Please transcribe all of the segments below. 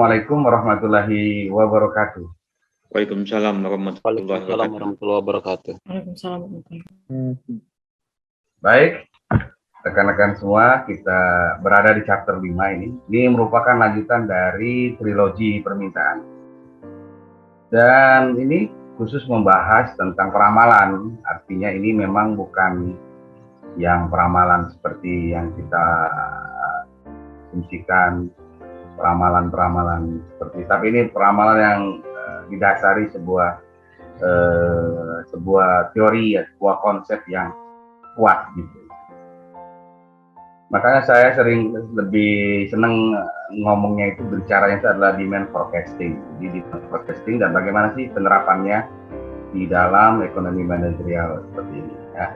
Assalamualaikum warahmatullahi wabarakatuh. Waalaikumsalam warahmatullahi Waalaikumsalam wabarakatuh. warahmatullahi wabarakatuh. Waalaikumsalam warahmatullahi wabarakatuh. Baik, rekan-rekan semua, kita berada di chapter 5 ini. Ini merupakan lanjutan dari trilogi permintaan. Dan ini khusus membahas tentang peramalan. Artinya ini memang bukan yang peramalan seperti yang kita fungsikan, peramalan-peramalan seperti, tapi ini peramalan yang didasari sebuah teori, ya, sebuah konsep yang kuat gitu. Makanya saya sering lebih senang ngomongnya itu, berbicaranya itu adalah demand forecasting. Jadi demand forecasting dan bagaimana sih penerapannya di dalam ekonomi manajerial seperti ini ya.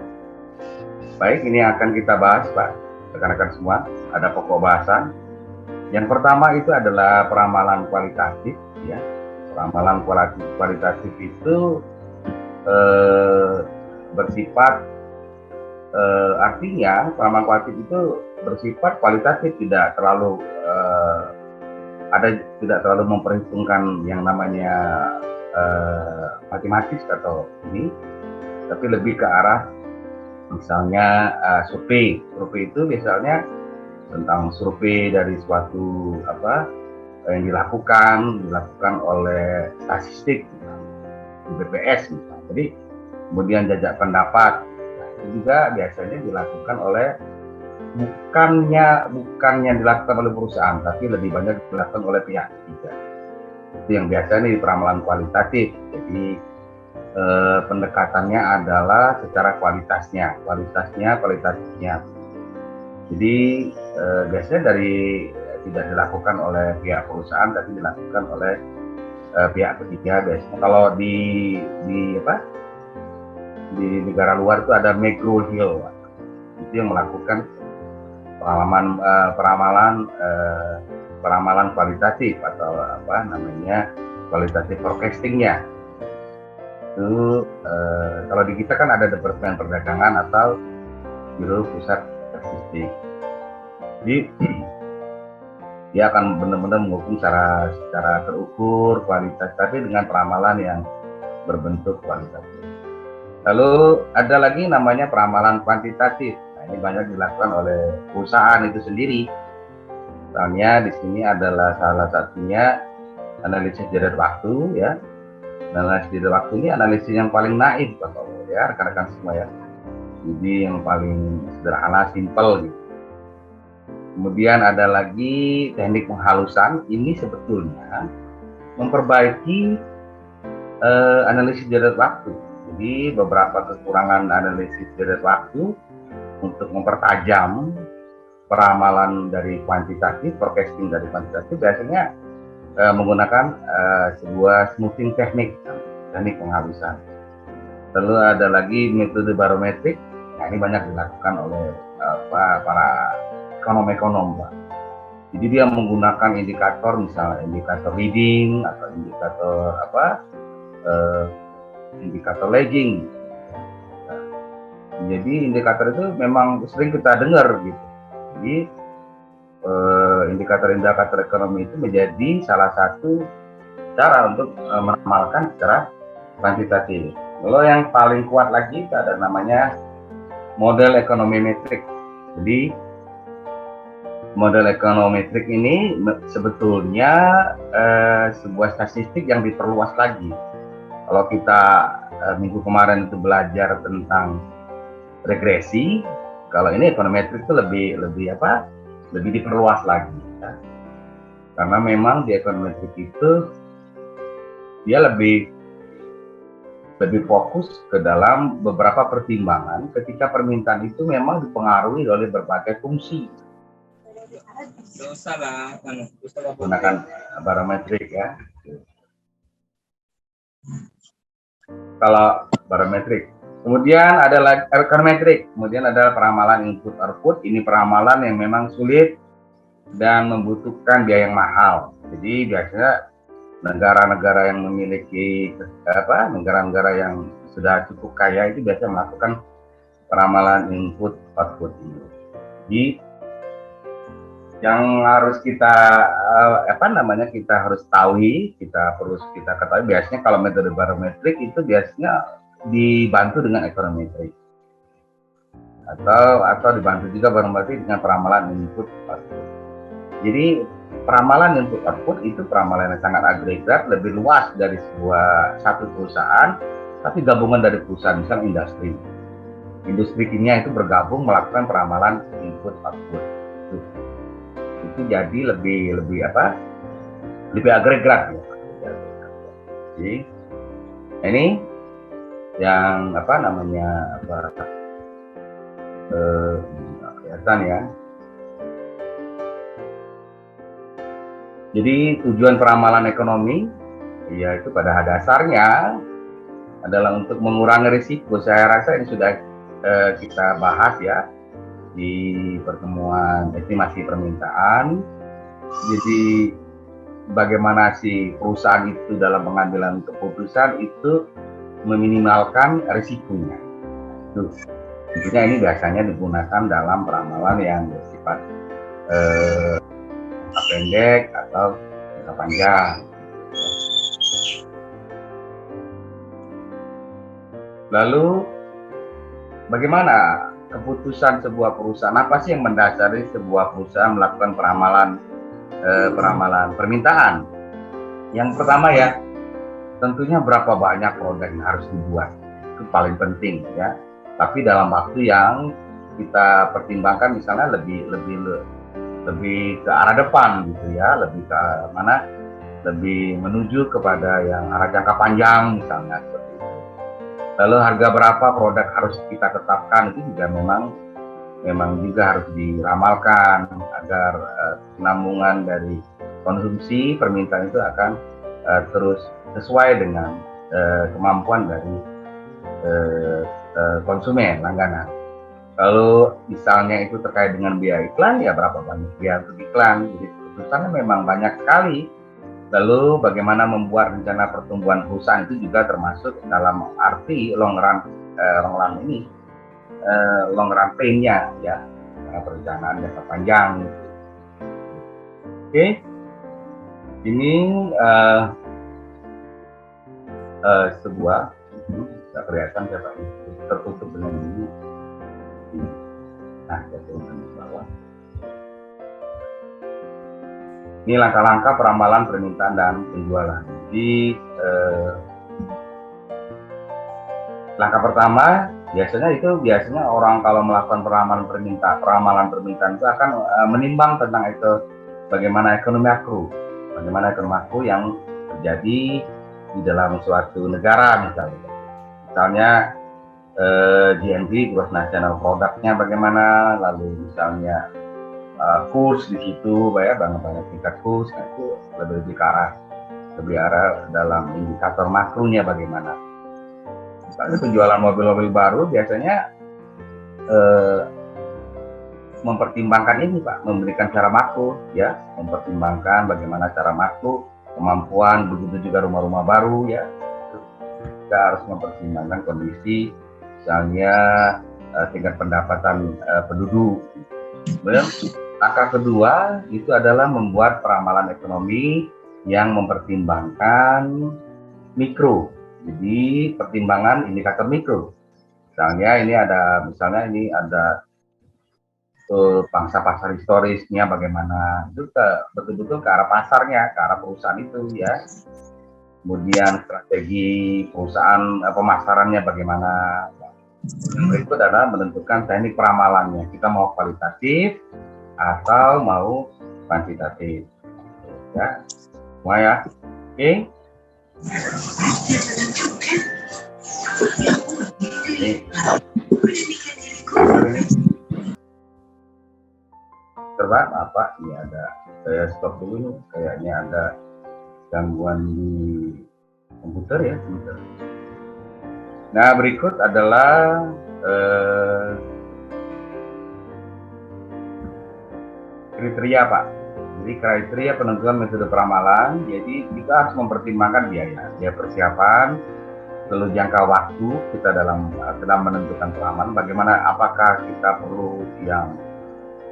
Baik, ini akan kita bahas Pak, rekan-rekan semua. Ada pokok bahasan. Yang pertama itu adalah peramalan kualitatif ya. Peramalan kualitatif itu bersifat artinya peramalan kualitatif itu bersifat kualitatif, tidak terlalu tidak terlalu memperhitungkan yang namanya matematis atau ini, tapi lebih ke arah misalnya survei itu misalnya tentang survei dari suatu yang dilakukan oleh statistik di BPS misalnya. Jadi kemudian jajak pendapat, itu juga biasanya dilakukan oleh bukannya dilakukan oleh perusahaan, tapi lebih banyak dilakukan oleh pihak ketiga. Itu yang biasanya di peramalan kualitatif. Jadi pendekatannya adalah secara kualitasnya. Jadi biasanya tidak dilakukan oleh pihak perusahaan, tapi dilakukan oleh pihak ketiga biasanya. Kalau di negara luar itu ada McGraw-Hill, itu yang melakukan peramalan kualitatif atau kualitatif forecastingnya. Itu kalau di kita kan ada Departemen Perdagangan atau Biro Pusat Statistik. Jadi dia akan benar-benar mengukur secara terukur kualitas, tapi dengan peramalan yang berbentuk kualitatif. Lalu ada lagi namanya peramalan kuantitatif. Nah, ini banyak dilakukan oleh perusahaan itu sendiri. Misalnya di sini adalah salah satunya analisis jeda waktu ya. Analisis jeda waktu ini analisis yang paling naif ya rekan-rekan semua ya. Jadi yang paling sederhana, simple gitu. Kemudian ada lagi teknik penghalusan. Ini sebetulnya memperbaiki analisis jeda waktu. Jadi beberapa kekurangan analisis jeda waktu untuk mempertajam peramalan dari kuantitatif, forecasting dari kuantitatif biasanya menggunakan sebuah smoothing teknik penghalusan. Lalu ada lagi metode barometrik. Nah, ini banyak dilakukan oleh para ekonom-ekonom, Pak. Jadi dia menggunakan indikator, misalnya indikator leading atau indikator lagging. Jadi indikator itu memang sering kita dengar gitu. Jadi indikator ekonomi itu menjadi salah satu cara untuk meramalkan secara kuantitatif. Lalu yang paling kuat lagi itu ada namanya model ekonometrik. Jadi model ekonometrik ini sebetulnya sebuah statistik yang diperluas lagi. Kalau kita minggu kemarin itu belajar tentang regresi, kalau ini ekonometrik itu lebih diperluas lagi. Ya. Karena memang di ekonometrik itu dia lebih fokus ke dalam beberapa pertimbangan ketika permintaan itu memang dipengaruhi oleh berbagai fungsi. Gunakan barometrik ya. Kalau barometrik, kemudian ada lagi ekonometrik, kemudian ada peramalan input output. Ini peramalan yang memang sulit dan membutuhkan biaya yang mahal. Jadi biasanya negara-negara yang memiliki negara-negara yang sudah cukup kaya itu biasanya melakukan peramalan input output ini. Jadi yang harus kita kita harus kita ketahui biasanya kalau metode barometrik itu biasanya dibantu dengan ekonometrik atau dibantu juga barometrik dengan peramalan input output. Jadi peramalan input output itu peramalan yang sangat agregat, lebih luas dari satu perusahaan, tapi gabungan dari perusahaan, misalnya industri kimia itu bergabung melakukan peramalan input output. Itu jadi lebih agregat ya. Jadi ini yang kelihatan ya. Jadi tujuan peramalan ekonomi yaitu pada dasarnya adalah untuk mengurangi risiko. Saya rasa ini sudah kita bahas ya di pertemuan estimasi permintaan. Jadi bagaimana si perusahaan itu dalam pengambilan keputusan itu meminimalkan risikonya. Tentunya ini biasanya digunakan dalam peramalan yang bersifat jangka pendek atau jangka panjang. Lalu bagaimana keputusan sebuah perusahaan? Apa sih yang mendasari sebuah perusahaan melakukan peramalan permintaan? Yang pertama ya, tentunya berapa banyak produk yang harus dibuat, itu paling penting ya. Tapi dalam waktu yang kita pertimbangkan, misalnya lebih ke arah depan gitu ya, lebih ke mana? Lebih menuju kepada yang arah jangka panjang misalnya seperti itu. Lalu harga berapa produk harus kita tetapkan, itu juga memang juga harus diramalkan agar penambungan dari konsumsi permintaan itu akan terus sesuai dengan kemampuan dari konsumen langganan. Kalau misalnya itu terkait dengan biaya iklan, ya berapa banyak biaya untuk iklan. Jadi keputusannya memang banyak sekali. Lalu bagaimana membuat rencana pertumbuhan perusahaan itu juga termasuk dalam arti long run pain-nya ya, perencanaan jangka panjang. Oke. Ini sebuah tidak kelihatan ya Pak, tertutup dengan ini. Nah, saya turunkan di bawah. Ini langkah-langkah peramalan permintaan dan penjualan. Jadi langkah pertama biasanya orang kalau melakukan peramalan permintaan itu akan menimbang tentang itu bagaimana ekonomi makro yang terjadi di dalam suatu negara misalnya GNP, gross national productnya bagaimana, lalu misalnya kurs di situ, banyak tingkat kurs, nah itu lebih ke arah dalam indikator makronya bagaimana. Misalnya penjualan mobil-mobil baru biasanya mempertimbangkan ini Pak, memberikan secara makro ya, mempertimbangkan bagaimana secara makro kemampuan, begitu juga rumah-rumah baru ya. Kita harus mempertimbangkan kondisi misalnya tingkat pendapatan penduduk. Kemudian langkah kedua itu adalah membuat peramalan ekonomi yang mempertimbangkan mikro. Jadi pertimbangan indikator mikro. Misalnya ini ada pangsa pasar historisnya bagaimana, itu betul-betul ke arah pasarnya, ke arah perusahaan itu ya. Kemudian strategi perusahaan pemasarannya bagaimana. Yang berikut adalah menentukan teknik peramalannya. Kita mau kualitatif atau mau kuantitatif. Ya, semua ya. Oke. Coba apa? Ini ada. Saya stop dulu nih. Kayaknya ada gangguan di komputer ya. Nah, berikut adalah kriteria Pak. Jadi kriteria penentuan metode peramalan. Jadi kita harus mempertimbangkan biaya persiapan, lalu jangka waktu kita dalam menentukan peramalan. Bagaimana, apakah kita perlu yang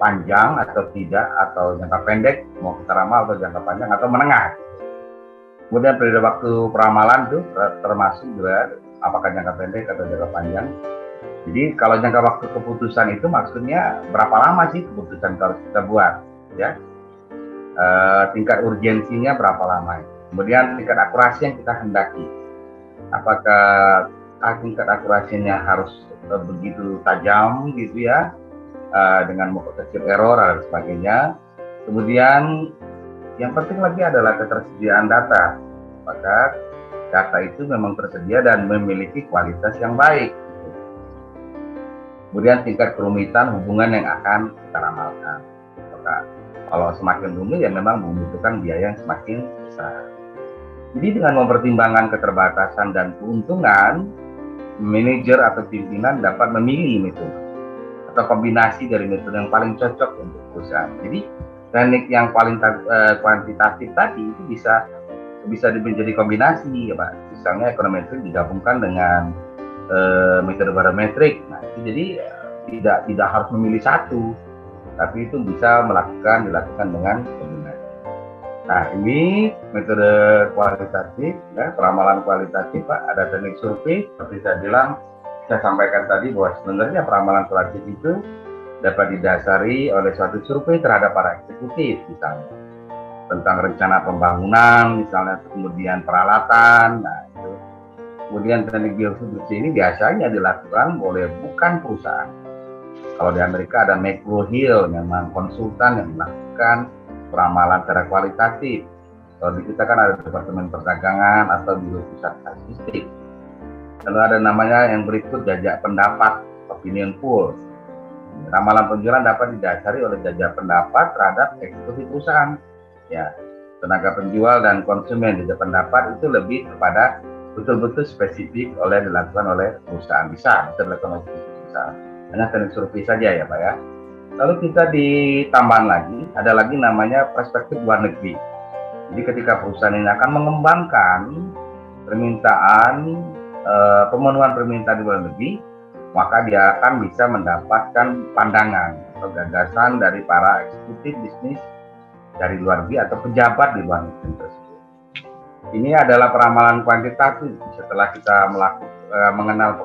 panjang atau tidak, atau jangka pendek, mau kita ramal atau jangka panjang atau menengah. Kemudian periode waktu peramalan itu termasuk juga apakah jangka pendek atau jangka panjang. Jadi kalau jangka waktu keputusan itu maksudnya berapa lama sih keputusan harus kita buat, ya. Tingkat urgensinya berapa lama. Kemudian tingkat akurasi yang kita hendaki. Apakah tingkat akurasinya harus begitu tajam gitu ya, dengan memperkecil error dan sebagainya. Kemudian yang penting lagi adalah ketersediaan data. Maka data itu memang tersedia dan memiliki kualitas yang baik. Kemudian tingkat kerumitan hubungan yang akan kita ramalkan. Maka kalau semakin rumit ya memang membutuhkan biaya yang semakin besar. Jadi dengan mempertimbangkan keterbatasan dan keuntungan, manajer atau pimpinan dapat memilih metode atau kombinasi dari metode yang paling cocok untuk perusahaan. Jadi teknik yang paling kuantitatif tadi itu bisa menjadi kombinasi, ya Pak. Misalnya ekonometrik digabungkan dengan metode barometrik. Nah, itu jadi tidak harus memilih satu, tapi itu bisa dilakukan dengan kombinasi. Nah, ini metode kualitatif, ya, peramalan kualitatif, Pak. Ada teknik survei, seperti saya sampaikan tadi bahwa sebenarnya peramalan kualitatif itu dapat didasari oleh suatu survei terhadap para eksekutif, misalnya tentang rencana pembangunan, misalnya, kemudian peralatan. Nah, itu. Kemudian teknik geofisika ini biasanya dilakukan oleh bukan perusahaan. Kalau di Amerika ada McGraw-Hill, memang konsultan yang melakukan peramalan secara kualitatif. Kalau di kita kan ada Departemen Perdagangan atau Biro Pusat Statistik. Lalu ada namanya yang berikut jajak pendapat, opinion poll. Ramalan penjualan dapat didasari oleh jajak pendapat terhadap eksekutif perusahaan. Ya, tenaga penjual dan konsumen jajak pendapat itu lebih kepada betul-betul spesifik dilakukan oleh perusahaan, bisa dilakukan oleh perusahaan. Hanya teknik survei saja ya Pak ya. Lalu kita ditambah lagi, ada lagi namanya perspektif luar negeri. Jadi ketika perusahaan ini akan mengembangkan pemenuhan permintaan di luar negeri, maka dia akan bisa mendapatkan pandangan atau gagasan dari para eksekutif bisnis dari luar negeri atau pejabat di luar negeri tersebut. Ini adalah peramalan kuantitatif. Setelah kita mengenal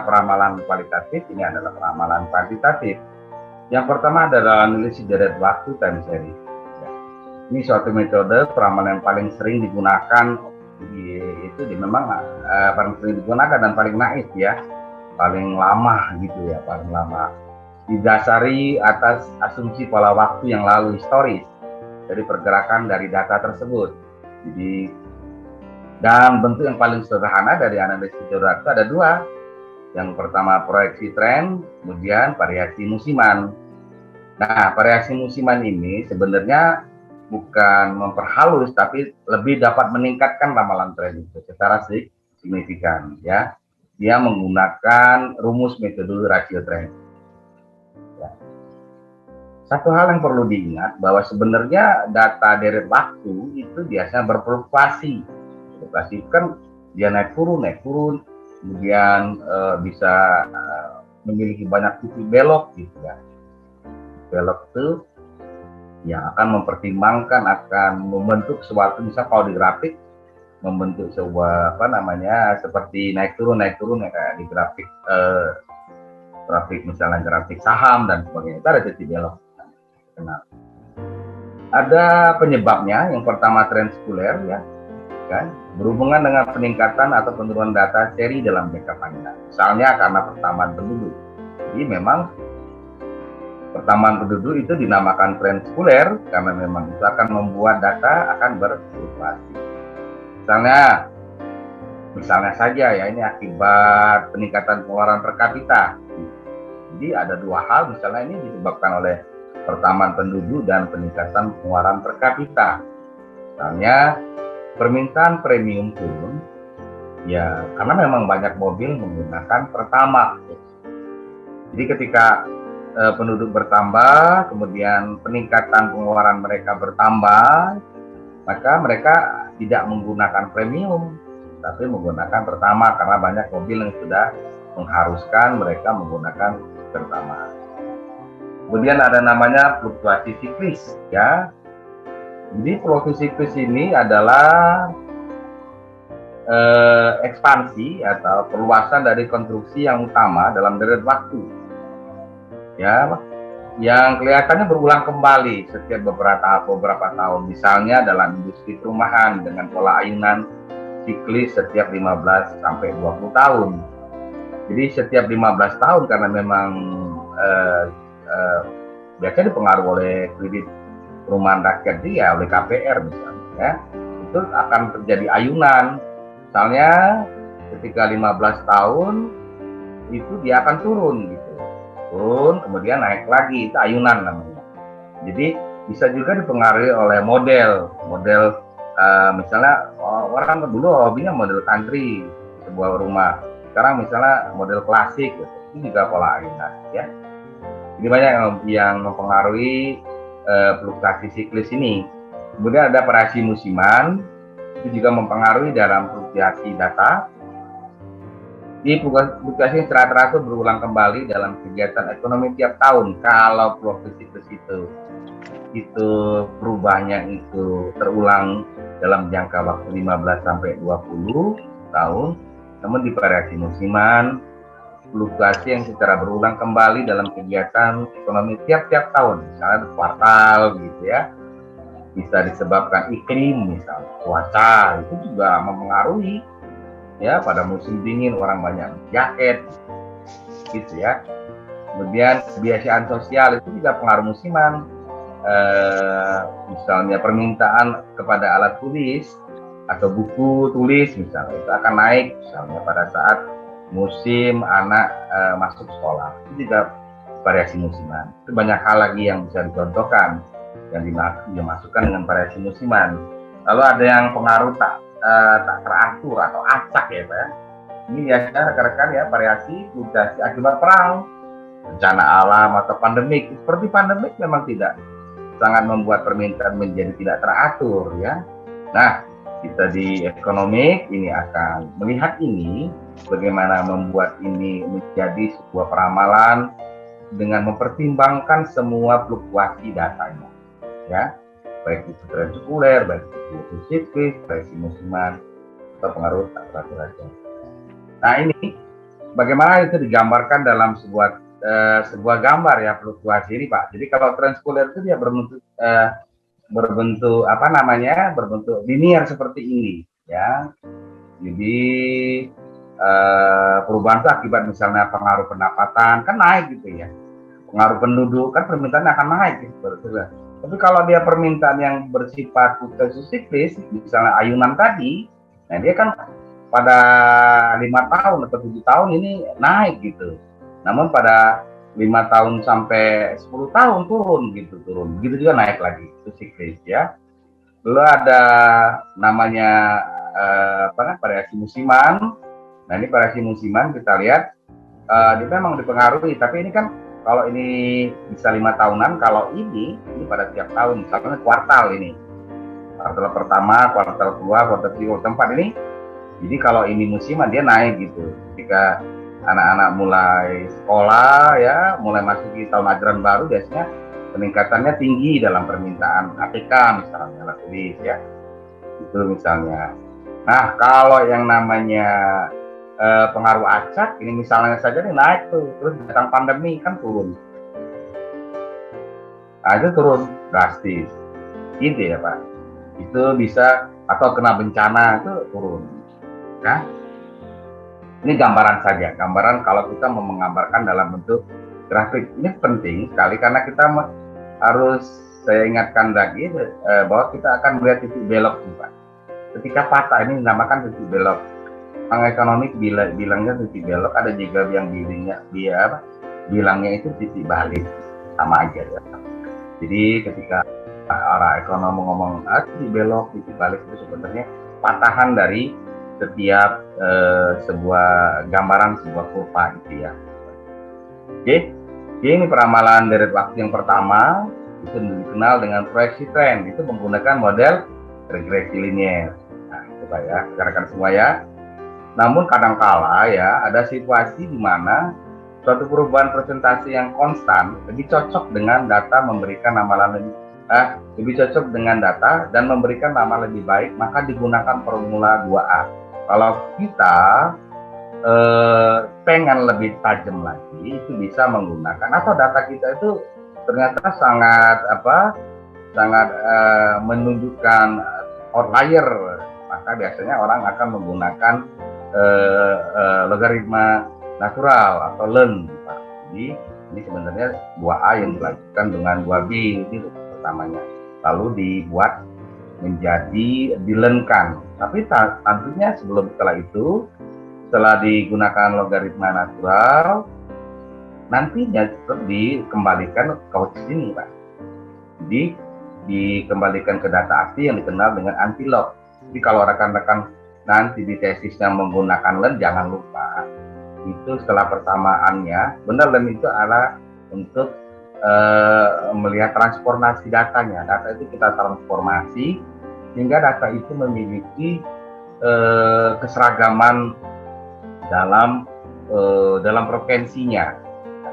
peramalan kualitatif, ini adalah peramalan kuantitatif. Yang pertama adalah analisis deret waktu time series. Ini suatu metode peramalan yang paling sering digunakan, memang paling sering digunakan dan paling naif ya, paling lama gitu ya, paling lama. Didasari atas asumsi pola waktu yang lalu historis dari pergerakan dari data tersebut. Jadi, dan bentuk yang paling sederhana dari analisis deret waktu ada dua. Yang pertama proyeksi tren, kemudian variasi musiman. Nah, variasi musiman ini sebenarnya bukan memperhalus, tapi lebih dapat meningkatkan ramalan tren itu secara signifikan. Ya, dia menggunakan rumus metode rasio tren. Ya. Satu hal yang perlu diingat bahwa sebenarnya data deret waktu itu biasanya berfluktuasi. Fluktuasi kan dia naik turun, kemudian bisa memiliki banyak titik belok gitu ya. Belok itu yang akan mempertimbangkan, akan membentuk suatu, misal kalau di grafik membentuk sebuah seperti naik turun ya, kayak di grafik misalnya grafik saham dan sebagainya, itu ada titik belok. Nah, ada penyebabnya. Yang pertama tren sekuler ya, kan, berhubungan dengan peningkatan atau penurunan data seri dalam jangka panjang. Misalnya karena pertambahan penduduk. Jadi memang pertambahan penduduk itu dinamakan tren sekuler karena memang itu akan membuat data akan berfluktuasi. Misalnya saja ya, ini akibat peningkatan pengeluaran per kapita. Jadi ada dua hal, misalnya ini disebabkan oleh pertambahan penduduk dan peningkatan pengeluaran per kapita. Misalnya permintaan premium turun ya karena memang banyak mobil menggunakan Pertamax. Jadi ketika penduduk bertambah, kemudian peningkatan pengeluaran mereka bertambah, maka mereka tidak menggunakan premium tapi menggunakan Pertamax karena banyak mobil yang sudah mengharuskan mereka menggunakan Pertamax. Kemudian ada namanya fluktuasi siklis, ya. Jadi fluktuasi siklis ini adalah ekspansi atau perluasan dari konstruksi yang utama dalam deret waktu, ya, yang kelihatannya berulang kembali setiap beberapa tahun. Misalnya dalam industri perumahan dengan pola ayunan siklis setiap 15 sampai 20 tahun. Jadi setiap 15 tahun karena memang biasanya dipengaruhi oleh kredit perumahan rakyat dia, oleh KPR misalnya, ya, itu akan terjadi ayunan. Misalnya ketika 15 tahun itu dia akan turun gitu. Turun kemudian naik lagi, itu ayunan namanya. Jadi bisa juga dipengaruhi oleh model misalnya orang dulu hobinya model country sebuah rumah. Sekarang misalnya model klasik gitu. Itu juga pola ayunan, ya. Jadi banyak yang mempengaruhi fluktuasi siklis ini. Kemudian ada variasi musiman, itu juga mempengaruhi dalam fluktuasi data. Di fluktuasi secara teratur berulang kembali dalam kegiatan ekonomi tiap tahun. Kalau fluktuasi siklus itu perubahannya itu terulang dalam jangka waktu 15 sampai 20 tahun. Namun di variasi musiman, fluktuasi yang secara berulang kembali dalam kegiatan ekonomi tiap-tiap tahun, misalnya kuartal gitu ya. Bisa disebabkan iklim, misalnya cuaca, itu juga mempengaruhi, ya. Pada musim dingin orang banyak jaket gitu ya. Kemudian kebiasaan sosial itu juga pengaruh musiman. Misalnya permintaan kepada alat tulis atau buku tulis misalnya itu akan naik misalnya pada saat musim anak masuk sekolah. Itu juga variasi musiman. Itu banyak hal lagi yang bisa dicontohkan yang dimasukkan dengan variasi musiman. Lalu ada yang pengaruh tak teratur atau acak, ya Pak. Ini biasanya rekan-rekan ya, variasi fluktuasi akibat perang, bencana alam atau pandemik. Seperti pandemik memang tidak sangat membuat permintaan menjadi tidak teratur, ya. Nah, kita di ekonomik ini akan melihat ini bagaimana membuat ini menjadi sebuah peramalan dengan mempertimbangkan semua fluktuasi datanya, ya, baik itu tren sekuler, baik itu siklis, variasi musiman, atau pengaruh tak teratur aja. Nah, ini bagaimana itu digambarkan dalam sebuah gambar ya fluktuasi ini, Pak. Jadi kalau tren sekuler itu dia berbentuk berbentuk linear seperti ini, ya. Jadi perubahan itu akibat misalnya pengaruh pendapatan kan naik gitu ya, pengaruh penduduk kan permintaan akan naik gitu. Tapi kalau dia permintaan yang bersifat fluktuasi siklis, misalnya ayunan tadi, nah dia kan pada 5 tahun atau 7 tahun ini naik gitu. Namun pada 5 tahun sampai 10 tahun turun. Begitu juga naik lagi, itu siklis ya. Lalu ada namanya variasi musiman. Nah, ini variasi musiman kita lihat dia memang dipengaruhi, tapi ini kan kalau ini bisa 5 tahunan, kalau ini pada tiap tahun, misalnya kuartal ini. Kuartal pertama, kuartal kedua, kuartal ketiga, kuartal keempat ini. Jadi kalau ini musiman dia naik gitu. Ketika anak-anak mulai sekolah ya, mulai masuk di tahun ajaran baru, biasanya peningkatannya tinggi dalam permintaan APK misalnya, alat tulis ya. Itu misalnya. Nah, kalau yang namanya pengaruh acak ini misalnya saja nih naik tuh, terus datang pandemi kan turun. Nah, itu turun drastis. Gitu ya Pak. Itu bisa, atau kena bencana itu turun. Nah, ini gambaran saja, gambaran kalau kita mau menggambarkan dalam bentuk grafik. Ini penting sekali karena kita harus, saya ingatkan lagi bahwa kita akan melihat titik belok nih Pak. Ketika patah ini dinamakan titik belok. Orang ekonomi bilangnya titik belok, ada juga yang bilangnya itu titik balik, sama aja ya. Jadi ketika orang ekonom ngomong titik belok, titik balik itu sebenarnya patahan dari setiap sebuah gambaran, sebuah kurva gitu ya. Oke, ini peramalan deret waktu yang pertama itu dikenal dengan proyeksi tren, itu menggunakan model regresi linear. Nah, coba ya, rekan-rekan semua ya. Namun kadangkala ya ada situasi di mana suatu perubahan presentasi yang konstan lebih cocok dengan data memberikan lebih cocok dengan data dan memberikan nama lebih baik, maka digunakan formula 2A. Kalau kita pengen lebih tajam lagi, itu bisa menggunakan atau data kita itu ternyata sangat menunjukkan outlier, maka biasanya orang akan menggunakan logaritma natural atau learn. Jadi ini sebenarnya 2A yang dilanjutkan dengan 2B itu pertamanya, lalu dibuat menjadi dilearnkan. Tapi tentunya setelah digunakan logaritma natural, nantinya dikembalikan ke sini, Pak. Jadi dikembalikan ke data asli yang dikenal dengan anti-log. Jadi kalau rekan-rekan nanti di tesisnya menggunakan learn, jangan lupa itu setelah persamaannya, benar, learn itu adalah untuk melihat transformasi datanya. Data itu kita transformasi sehingga data itu memiliki keseragaman dalam frekuensinya,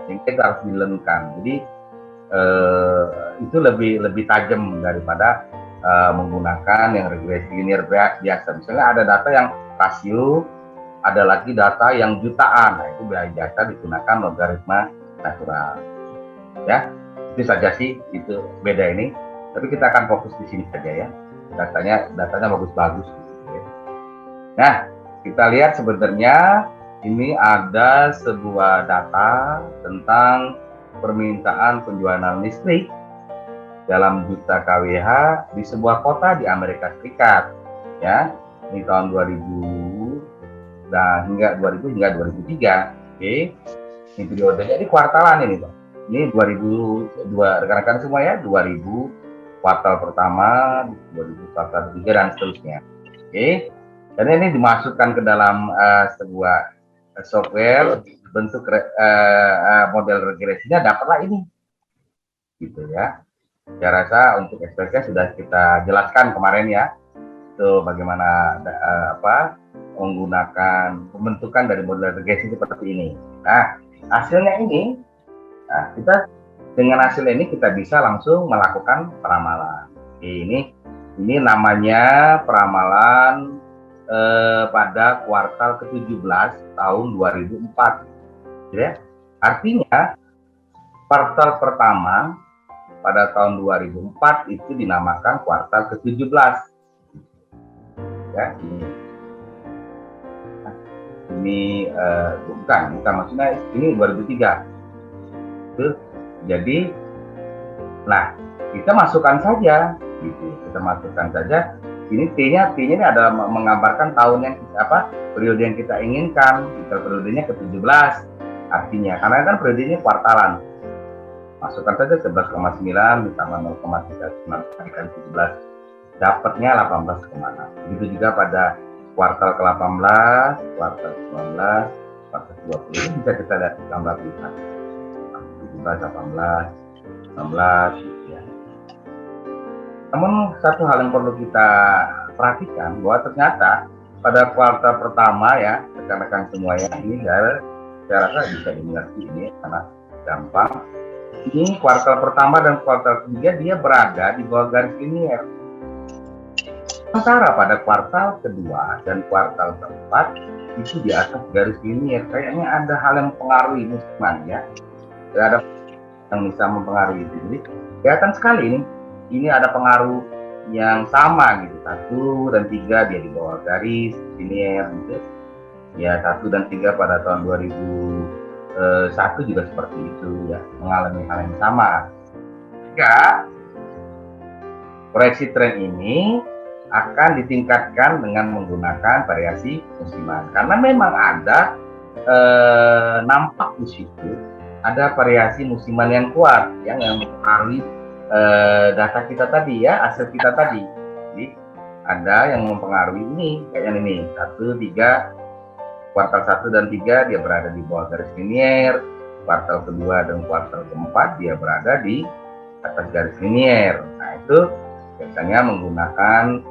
sehingga kita harus dilearnkan. Jadi itu lebih tajam daripada menggunakan yang regresi linear biasa. Misalnya ada data yang rasio, ada lagi data yang jutaan, nah itu biasa digunakan logaritma natural. Ya, itu saja sih, itu beda ini. Tapi kita akan fokus di sini saja ya. Datanya bagus-bagus. Nah, kita lihat sebenarnya ini ada sebuah data tentang permintaan penjualan listrik dalam juta kWh di sebuah kota di Amerika Serikat, ya, di tahun 2000 dan hingga 2003. Oke, ini periodenya, ini kuartalan ini, Pak. Ini 2002, rekan-rekan semua ya, 2000 kuartal pertama, 2000 kuartal ketiga dan seterusnya. Oke, dan ini dimasukkan ke dalam sebuah software bentuk model regresinya, dapatlah ini, gitu ya. Saya rasa untuk SPK sudah kita jelaskan kemarin ya, itu bagaimana menggunakan pembentukan dari model regresi seperti ini. Nah, hasilnya ini, kita dengan hasil ini kita bisa langsung melakukan peramalan. Ini namanya peramalan pada kuartal ke-17 tahun 2004. Ya. Artinya kuartal pertama pada tahun 2004 itu dinamakan kuartal ke-17. Ya, ini bukan maksudnya ini 2003. Jadi, nah kita masukkan saja, gitu. Kita masukkan saja. Ini T-nya ini adalah menggambarkan tahun yang periode yang kita inginkan. Kita periodenya ke-17 artinya, karena kan periodenya kuartalan. Masukkan saja 11,9 ditambah 0,39 kalikan 17, dapatnya 18,6. Begitu juga pada kuartal ke-18, kuartal ke-19, kuartal ke-20. Ini bisa kita lihat gambar lihat. 17, 18, 19 gitu ya. Namun satu hal yang perlu kita perhatikan bahwa ternyata pada kuartal pertama ya, rekan-rekan semua ya, ini saya rasa bisa dimengerti ini karena gampang. Ini kuartal pertama dan kuartal ketiga dia berada di bawah garis linier. Sementara pada kuartal kedua dan kuartal keempat itu di atas garis linier. Kayaknya ada hal yang mempengaruhi musiman ya. Ada yang bisa mempengaruhi itu. Jadi kelihatan sekali ini ada pengaruh yang sama gitu. 1 dan 3 dia di bawah garis linier gitu. Ya 1 dan 3 pada tahun 2001 juga seperti itu ya, mengalami hal yang sama. Jika proyeksi tren ini akan ditingkatkan dengan menggunakan variasi musiman, karena memang ada nampak di situ ada variasi musiman yang kuat yang mempengaruhi data kita tadi ya, hasil kita tadi. Jadi ada yang mempengaruhi ini, kayaknya ini 1, 3, kuartal 1 dan 3 dia berada di bawah garis linier, kuartal kedua dan kuartal keempat dia berada di atas garis linier. Nah itu biasanya menggunakan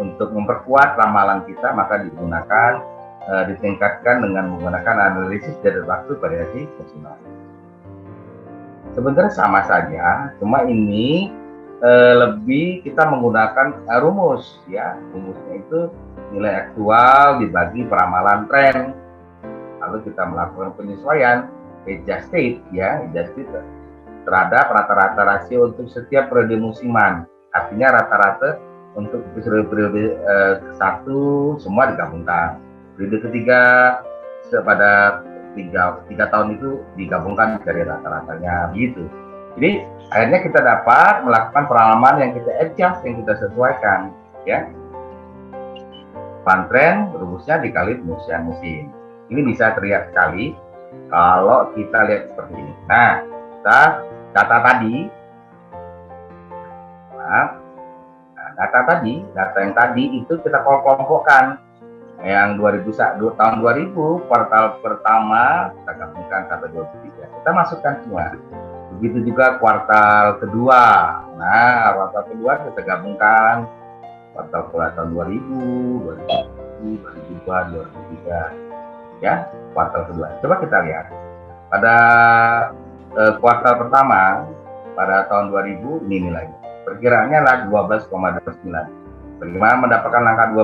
untuk memperkuat ramalan kita, maka digunakan ditingkatkan dengan menggunakan analisis jarak waktu variasi musiman. Sebenarnya sama saja, cuma ini lebih kita menggunakan rumus ya. Rumusnya itu nilai aktual dibagi peramalan tren, lalu kita melakukan penyesuaian adjusted terhadap rata-rata rasio untuk setiap periode musiman. Artinya rata-rata untuk periode satu semua digabungkan, periode ketiga pada tiga tahun itu digabungkan dari rata-ratanya begitu. Jadi akhirnya kita dapat melakukan peralaman yang kita adjust, yang kita sesuaikan ya. Tren rumusnya dikali pengisian musim. Ini bisa terlihat sekali kalau kita lihat seperti ini. Nah, kita data yang tadi itu kita kelompokkan. Yang tahun 2000 kuartal pertama kita gabungkan sampai 23. Kita masukkan semua. Begitu juga kuartal kedua. Nah, kuartal kedua kita gabungkan kuartal tahun 2000, 2002, 2003. Ya, kuartal kedua. Coba kita lihat. Pada kuartal pertama pada tahun 2000 ini nilainya. Perkiraannya adalah 12,29. Bagaimana mendapatkan angka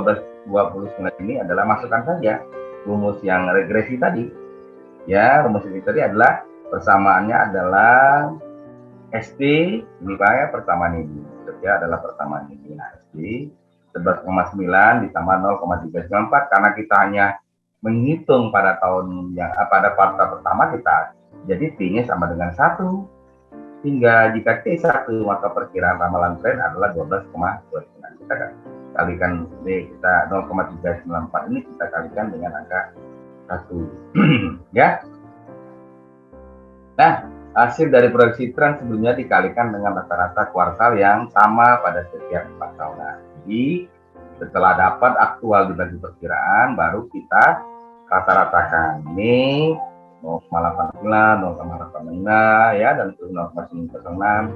29 ini adalah masukkan saja rumus yang regresi tadi. Ya, rumus ini tadi adalah persamaannya adalah ST, ini Pak ya, persamaan ini. Ya, adalah persamaan ini. Nah, ST 11,9 ditambah 0,394 karena kita hanya menghitung pada tahun yang pada kuartal pertama kita, jadi T-nya sama dengan 1. Hingga jika T1 maka perkiraan ramalan tren adalah 12,29. Kita kalikan kita 0,394 ini kita kalikan dengan angka 1. Ya. Nah, hasil dari proyeksi tren sebelumnya dikalikan dengan rata-rata kuartal yang sama pada setiap 4 tahunan. Jadi setelah dapat aktual dibagi perkiraan baru kita rata-ratakan. Ini 0,89, 0,85 ya, dan 0,906,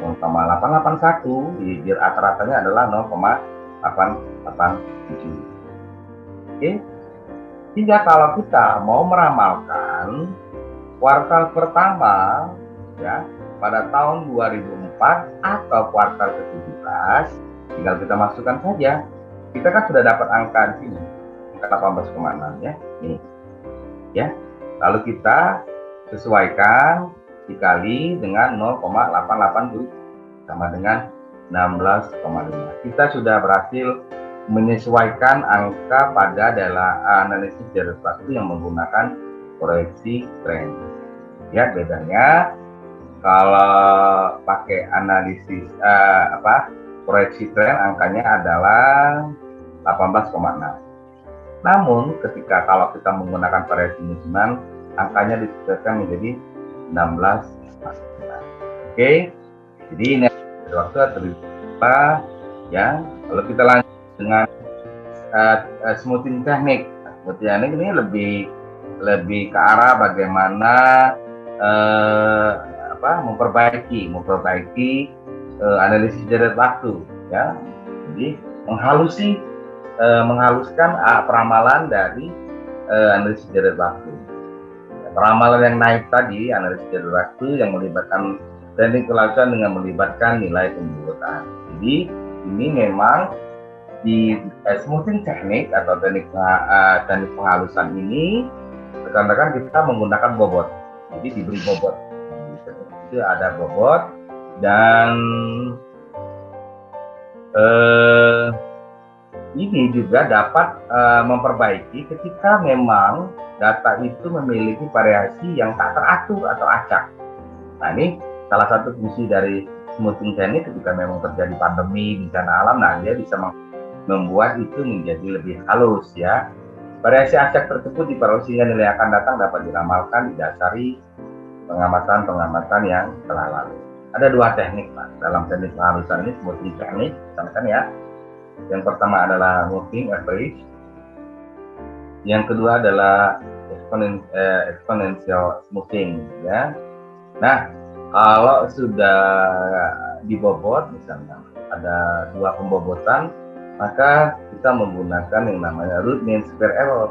0,881, jadi rata-ratanya adalah 0,887. Oke. Sehingga kalau kita mau meramalkan kuartal pertama ya pada tahun 2004 atau kuartal ke-17, tinggal kita masukkan saja. Kita kan sudah dapat angka di sini, angka 18,6 ya. Ini. Ya. Lalu kita sesuaikan dikali dengan 0,887 sama dengan 16,5. Kita sudah berhasil menyesuaikan angka pada dalam analisis jarak waktu yang menggunakan proyeksi tren. Ya, bedanya kalau pakai analisis proyeksi tren angkanya adalah 18,6. Namun ketika kalau kita menggunakan variasi musiman, angkanya disesuaikan menjadi 16. Oke, jadi ini waktu terlibat ya. Kalau kita lanjut dengan smoothing teknik, smoothing teknik ini lebih ke arah bagaimana memperbaiki analisis jarak waktu ya. Jadi menghaluskan peramalan dari analisis jarak waktu. Peramalan yang naik tadi, analisis jarak waktu yang melibatkan teknik kelajuan dengan melibatkan nilai pembuatan. Jadi ini memang di smoothing teknik atau teknik penghalusan ini rekan-rekan kita menggunakan bobot. Jadi diberi bobot. Itu ada bobot dan ini juga dapat memperbaiki ketika memang data itu memiliki variasi yang tak teratur atau acak. Nah, ini salah satu fungsi dari smoothing teknik ketika memang terjadi pandemi, bencana alam, nah dia bisa membuat itu menjadi lebih halus ya. Variasi acak tersebut diperoleh sehingga nilai akan datang dapat diramalkan didasari pengamatan yang telah lalu. Ada dua teknik Pak dalam teknik penghalusan ini, smoothing teknik, misalkan ya. Yang pertama adalah moving average, yang kedua adalah exponential smoothing ya. Nah, kalau sudah dibobot misalnya ada dua pembobotan maka kita menggunakan yang namanya root mean square error.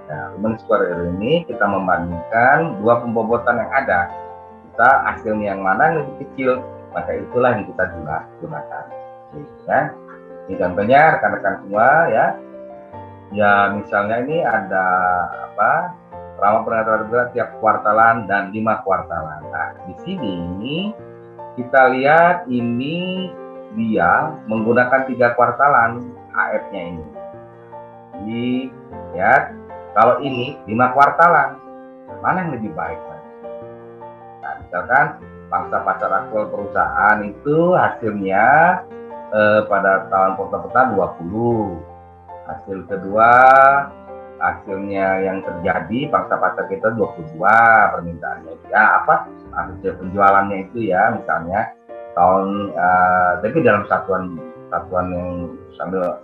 Nah, root mean square error ini kita membandingkan dua pembobotan yang ada. Kita hasilnya yang mana yang lebih kecil, maka itulah yang kita gunakan. Ya. Ini contohnya rekan-rekan semua ya. Ya misalnya ini ada ramal pengaturan bergerak tiap kuartalan dan 5 kuartalan. Nah, di sini kita lihat ini dia menggunakan 3 kuartalan AF-nya ini. Jadi ya, kalau ini 5 kuartalan, mana yang lebih baik? Nah, misalkan pangsa pasar aktual perusahaan itu hasilnya pada tahun pertama 20. Hasil kedua, hasilnya yang terjadi pangsa pasar kita 22 permintaannya. Ya hasil penjualannya itu ya misalnya tahun tapi dalam satuan yang sambil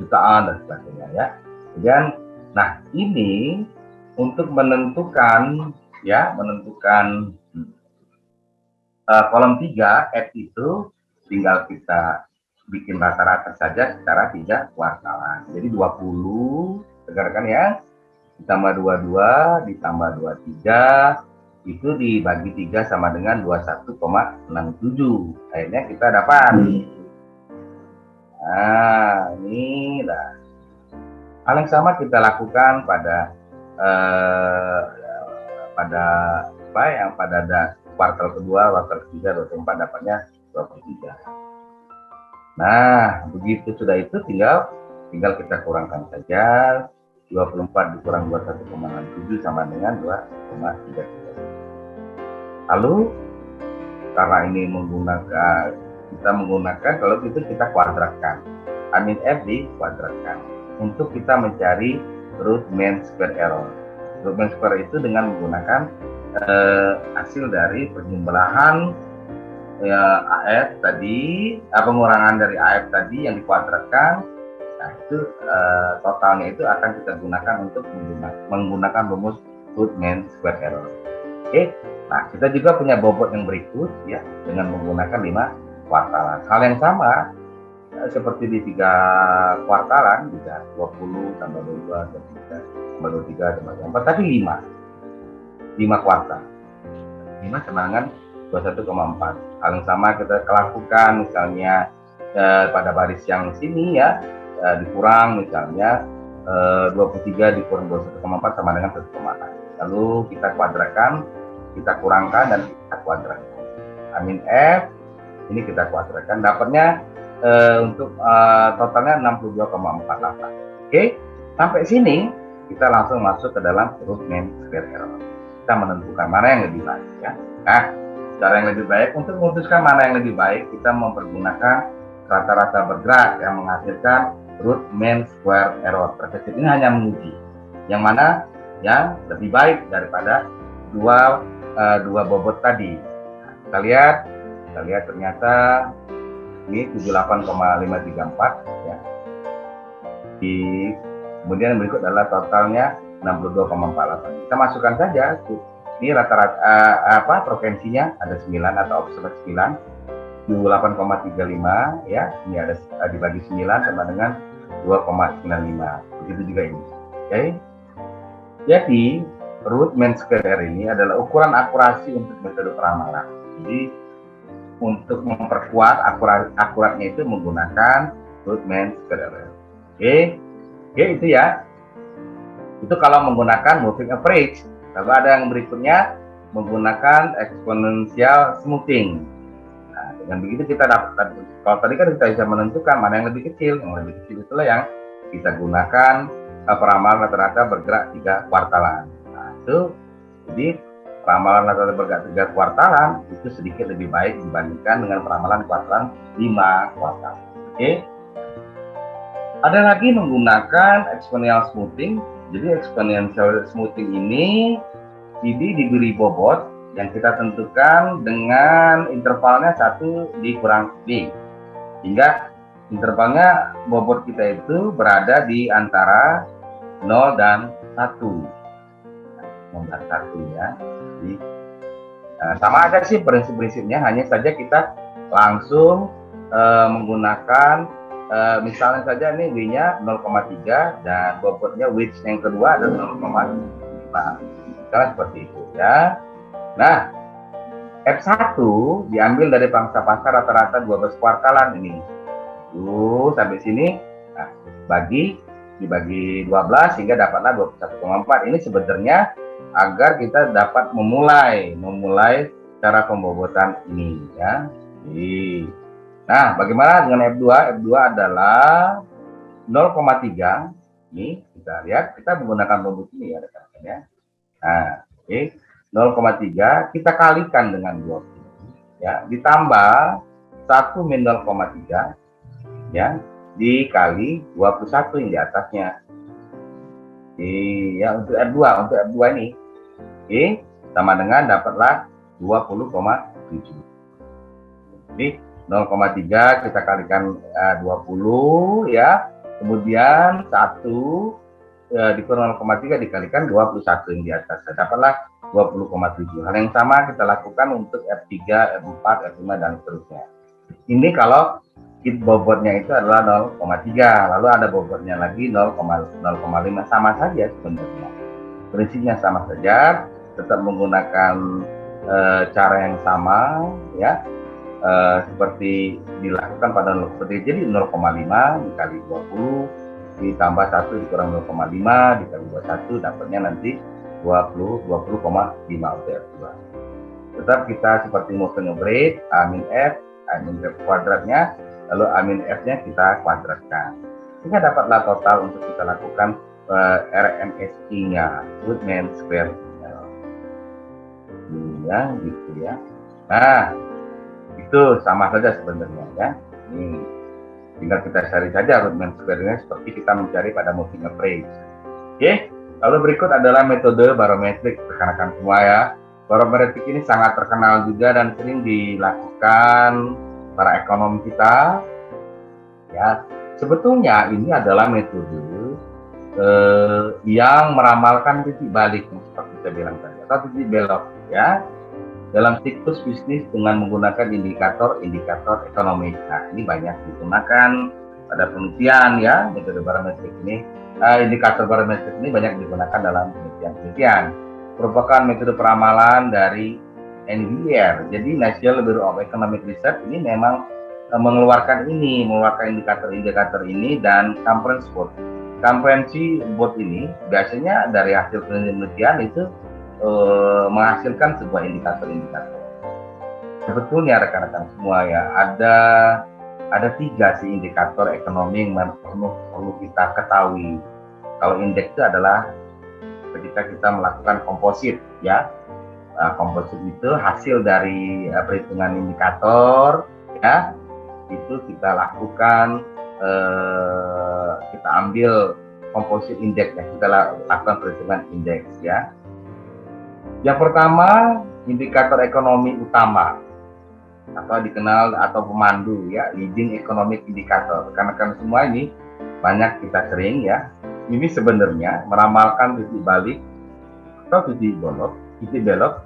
jutaan dan sebagainya ya. Kemudian nah ini untuk menentukan kolom 3 F itu tinggal kita bikin rata-rata saja secara 3 kuartalan. Jadi 20 rekan-rekan ya, ditambah 22 ditambah 23 itu dibagi 3 sama dengan 21,67. Akhirnya kita dapat. Nah, ini lah. Hal yang sama kita lakukan pada kuartal kedua, kuartal ketiga, kuartal keempat dapatnya 23. Nah, begitu sudah itu tinggal kita kurangkan saja. 24 dikurang 21,67 sama dengan 2,33. Lalu karena ini kita menggunakan kalau itu kita kuadratkan. F dikuadratkan untuk kita mencari root mean square error. Root mean square itu dengan menggunakan hasil dari penjumlahan AF tadi, pengurangan dari AF tadi yang dikuadratkan. Nah, itu totalnya itu akan kita gunakan untuk menggunakan rumus root mean square error. Oke. Nah, kita juga punya bobot yang berikut ya dengan menggunakan 5 kuartalan. Hal yang sama seperti di 3 kuartalan bisa 20 tambah 22 tambah 23 tambah 24, tapi 5 kuartal. 5 sama dengan 21,4. Hal yang sama kita lakukan misalnya pada baris yang sini ya, dikurang misalnya 23 dikurang 21,4 sama dengan 1,6. Lalu kita kuadratkan, kita kurangkan dan kita kuadratkan. F ini kita kuadratkan, dapatnya untuk totalnya 62,48. Oke, sampai sini kita langsung masuk ke dalam root mean square error. Kita menentukan mana yang lebih baik ya. Nah, cara yang lebih baik untuk memutuskan mana yang lebih baik, kita mempergunakan rata-rata bergerak yang menghasilkan root mean square error. Perspektif ini hanya menguji yang mana yang lebih baik daripada dua bobot tadi. Nah, kita lihat ternyata ini 78,534 ya. Kemudian berikut adalah totalnya 62,48. Kita masukkan saja. Ini rata-rata provinsinya ada 9 atau observer 9, 28,35 ya. Ini ada dibagi 9 sama dengan 2,95. Begitu juga ini. Oke. Jadi root mean square error ini adalah ukuran akurasi untuk metode peramalan. Jadi untuk memperkuat akuratnya itu menggunakan root mean square error. Oke, itu ya. Itu kalau menggunakan moving average. Lalu ada yang berikutnya menggunakan exponential smoothing. Nah, dengan begitu kita dapat, kalau tadi kan kita bisa menentukan mana yang lebih kecil. Yang lebih kecil itulah yang kita gunakan peramalan rata-rata bergerak 3 kuartalan. Nah, itu jadi peramalan rata-rata bergerak 3 kuartalan itu sedikit lebih baik dibandingkan dengan peramalan kuartalan 5 kuartalan. Oke. Ada lagi menggunakan exponential smoothing. Jadi exponential smoothing ini diberi bobot yang kita tentukan dengan intervalnya 1 dikurang B, hingga intervalnya bobot kita itu berada di antara 0 dan 1. 0 dan 1 ya. Jadi, sama aja sih prinsip-prinsipnya, hanya saja kita langsung menggunakan misalnya saja ini W-nya 0,3 dan bobotnya width yang kedua adalah 0,5. Misalnya seperti itu ya. Nah, F1 diambil dari pangsa pasar rata-rata 12 kuartalan ini. Sampai sini, nah, dibagi 12 sehingga dapatlah 21,4. Ini sebenarnya agar kita dapat memulai cara pembobotan ini ya. Nah, bagaimana dengan F2? F2 adalah 0,3. Ini kita lihat, kita menggunakan rumus ini ya rekan-rekan ya. Nah, oke. 0,3 kita kalikan dengan 20 ya, ditambah 1 min 0,3 ya, dikali 21 yang di atasnya. Ya, untuk F2 ini sama dengan dapatlah 20,7. Jadi 0,3 kita kalikan 20 ya, kemudian 1 dikurang 0,3 dikalikan 21 yang di atas, dapatlah 20,7. Hal yang sama kita lakukan untuk F3, F4, F5 dan seterusnya. Ini kalau bobotnya itu adalah 0,3, lalu ada bobotnya lagi 0,5, sama saja sebenarnya. Prinsipnya sama saja, tetap menggunakan cara yang sama ya, seperti dilakukan pada seperti jadi 0,5 dikali 20 ditambah 1 dikurang 0,5 dikali 21 dapatnya nanti 20,5 untuk F2. Tetap kita seperti motion operate, A min F kuadratnya, lalu A min F-nya kita kuadratkan. Sehingga dapatlah total untuk kita lakukan RMSI-nya, root mean square. Ya, gitu ya. Nah, itu sama saja sebenarnya ya. Tinggal kita cari saja root mean square-nya seperti kita mencari pada moving average. Oke. Lalu berikut adalah metode barometrik rekan-rekan semua ya. Barometrik ini sangat terkenal juga dan sering dilakukan para ekonom kita. Ya, sebetulnya ini adalah metode yang meramalkan titik balik seperti saya bilang tadi atau titik belok ya dalam siklus bisnis dengan menggunakan indikator ekonomi. Nah, ini banyak digunakan pada penelitian ya, metode barometrik ini. Indikator barometrik ini banyak digunakan dalam penelitian. Merupakan metode peramalan dari NBER. Jadi National Bureau of Economic Research ini memang mengeluarkan indikator-indikator ini dan conference board ini biasanya dari hasil penelitian itu menghasilkan sebuah indikator-indikator. Sebetulnya rekan-rekan semua ya, ada 3 sih indikator ekonomi yang perlu kita ketahui. Kalau indeks itu adalah ketika kita melakukan komposit ya. Komposit itu hasil dari perhitungan indikator ya. Itu kita lakukan, kita ambil komposit indeks ya. Kita lakukan perhitungan indeks ya. Yang pertama, indikator ekonomi utama atau dikenal atau pemandu ya, leading economic indicator. Karena semua ini banyak kita sering ya. Ini sebenarnya meramalkan titik balik atau titik belok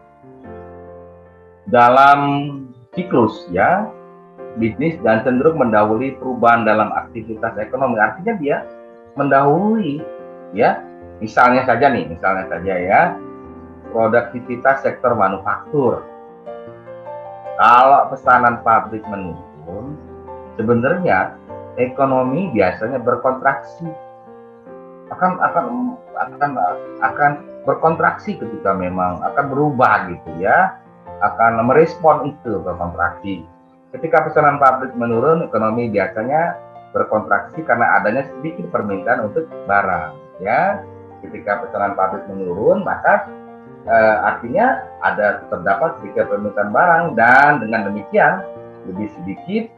dalam siklus ya bisnis dan cenderung mendahului perubahan dalam aktivitas ekonomi. Artinya dia mendahului ya. Misalnya saja ya, produktivitas sektor manufaktur. Kalau pesanan pabrik menurun, sebenarnya ekonomi biasanya berkontraksi. Akan berkontraksi ketika memang akan berubah gitu ya. Akan merespon itu berkontraksi. Ketika pesanan pabrik menurun, ekonomi biasanya berkontraksi karena adanya sedikit permintaan untuk barang ya. Ketika pesanan pabrik menurun, maka artinya terdapat sedikit permintaan barang dan dengan demikian lebih sedikit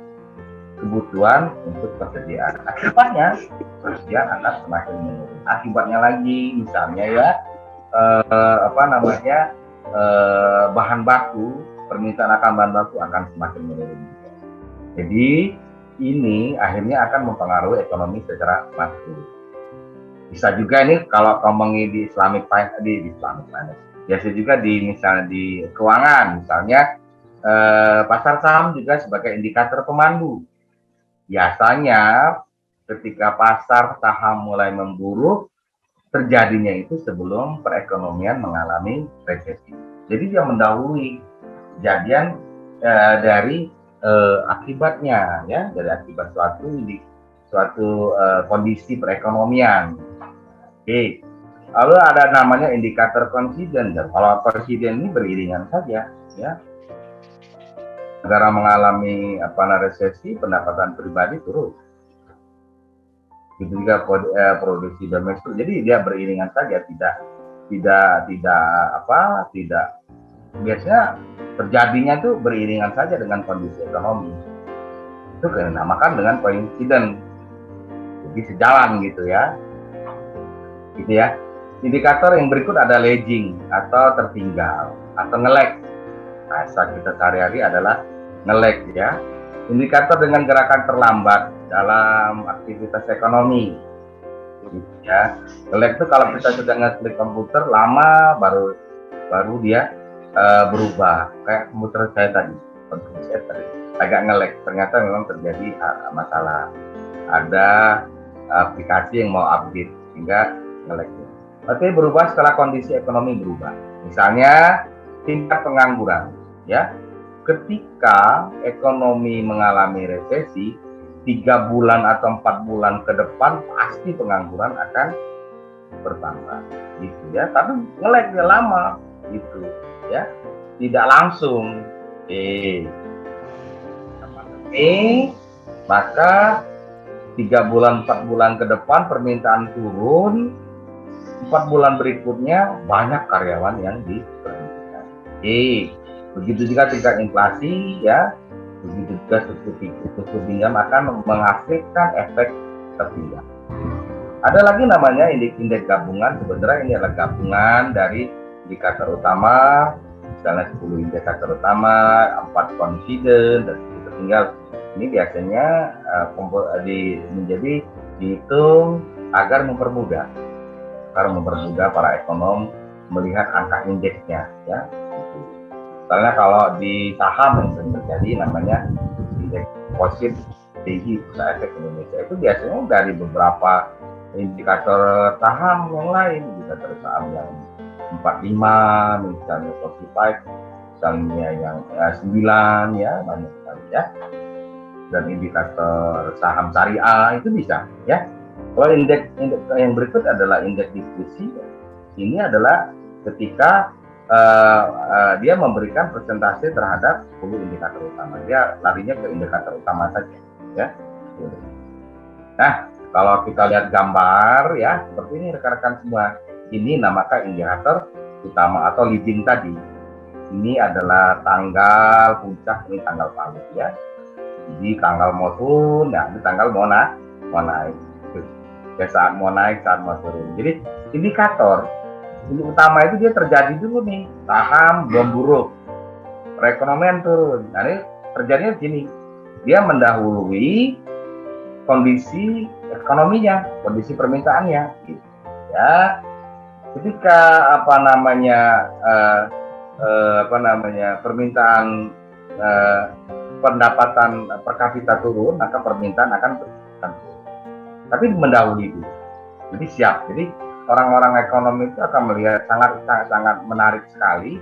kebutuhan untuk persediaan. Akibatnya persediaan akan semakin menurun. Akibatnya lagi misalnya ya bahan baku, permintaan akan bahan baku akan semakin menurun. Jadi ini akhirnya akan mempengaruhi ekonomi secara makro. Bisa juga ini kalau ngomongin di Islamic Finance, biasa juga misalnya di keuangan, misalnya pasar saham juga sebagai indikator pemandu. biasanya ketika pasar saham mulai memburuk, terjadinya itu sebelum perekonomian mengalami resesi. Jadi dia mendahului kejadian dari akibatnya, ya, dari akibat suatu kondisi perekonomian. Oke. Lalu ada namanya indikator confidence. Kalau confidence ini beriringan saja, ya. Negara mengalami resesi, pendapatan pribadi turun. Itu juga produksi domestik. Jadi dia beriringan saja, tidak biasanya terjadinya itu beriringan saja dengan kondisi ekonomi. Itu dinamakan dengan coincidence. Jadi sejalan gitu ya. Gitu ya. Indikator yang berikut ada lagging atau tertinggal atau nge-lag. Bahasa kita sehari-hari adalah nge-lag ya. Indikator dengan gerakan terlambat dalam aktivitas ekonomi. Gitu ya. Nge-lag itu kalau kita sudah ngeklik komputer lama baru dia berubah. Kayak komputer saya tadi agak nge-lag. Ternyata memang terjadi masalah. Ada aplikasi yang mau update sehingga nge-lag. Oke, berubah setelah kondisi ekonomi berubah. Misalnya tingkat pengangguran, ya. Ketika ekonomi mengalami resesi, 3 bulan atau 4 bulan ke depan pasti pengangguran akan bertambah, gitu ya. Tapi nge-lag lama, gitu, ya. Tidak langsung. Maka 3 bulan 4 bulan ke depan permintaan turun. 4 bulan berikutnya banyak karyawan yang diberhentikan. Begitu juga tingkat inflasi, ya. Begitu juga suku pinjam akan menghasilkan efek tertinggal. Ada lagi namanya indeks gabungan. Sebenarnya ini adalah gabungan dari indikator utama, misalnya 10 indikator utama, 4 confidence dan suku tertinggal. Ini biasanya menjadi dihitung agar mempermudah para ekonom melihat angka indeksnya, ya. Misalnya kalau di saham yang sering terjadi namanya indeks POSIT DI Bursa Efek Indonesia, itu biasanya dari beberapa indikator saham yang lain, indikator saham yang 45, misalnya 45, misalnya yang 9, ya, banyak sekali, ya. Dan indikator saham syariah itu bisa, ya. Kalau indeks yang berikut adalah indeks diskusi. Ini adalah ketika dia memberikan presentasi terhadap 10 indikator utama. Dia larinya ke indikator utama saja, ya. Nah, kalau kita lihat gambar, ya, seperti ini rekan-rekan semua. Ini namakan indikator utama atau leading tadi. Ini adalah tanggal puncak, ini tanggal paling, ya. Jadi tanggal mau turun, ya, ini tanggal mau naik. Ya, saat mau naik, saat mau turun. Jadi indikator ini utama itu dia terjadi dulu nih, saham belum buruk, perekonomian turun. Nah, ini terjadinya gini, dia mendahului kondisi ekonominya, kondisi permintaannya, gitu. Ya, ketika permintaan pendapatan per kapita turun, maka permintaan akan turun. Tapi mendahului itu. Jadi siap. Jadi orang-orang ekonomi itu akan melihat sangat menarik sekali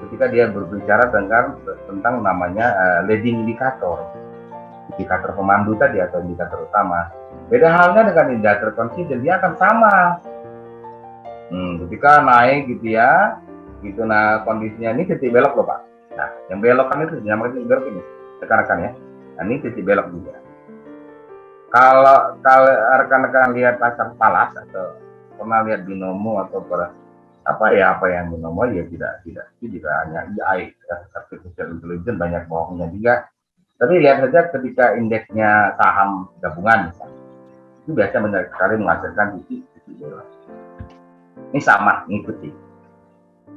ketika dia berbicara tentang namanya leading indikator pemandu tadi atau indikator utama. Beda halnya dengan indikator confidence, dia akan sama. Ketika naik gitu ya, gitu. Nah, kondisinya ini titik belok loh Pak. Nah, yang belokan itu dinamakan belok ini, rekan-rekan ya. Nah, ini titik belok juga. Kalau rekan-rekan lihat pasar falas atau pernah lihat binomo atau apa yang binomo, ya tidak itu juga hanya AI, artificial intelligence, banyak bohongnya juga. Tapi lihat saja ketika indeksnya saham gabungan misalnya, itu biasa banyak sekali menghasilkan titik belok. Ini sama mengikuti.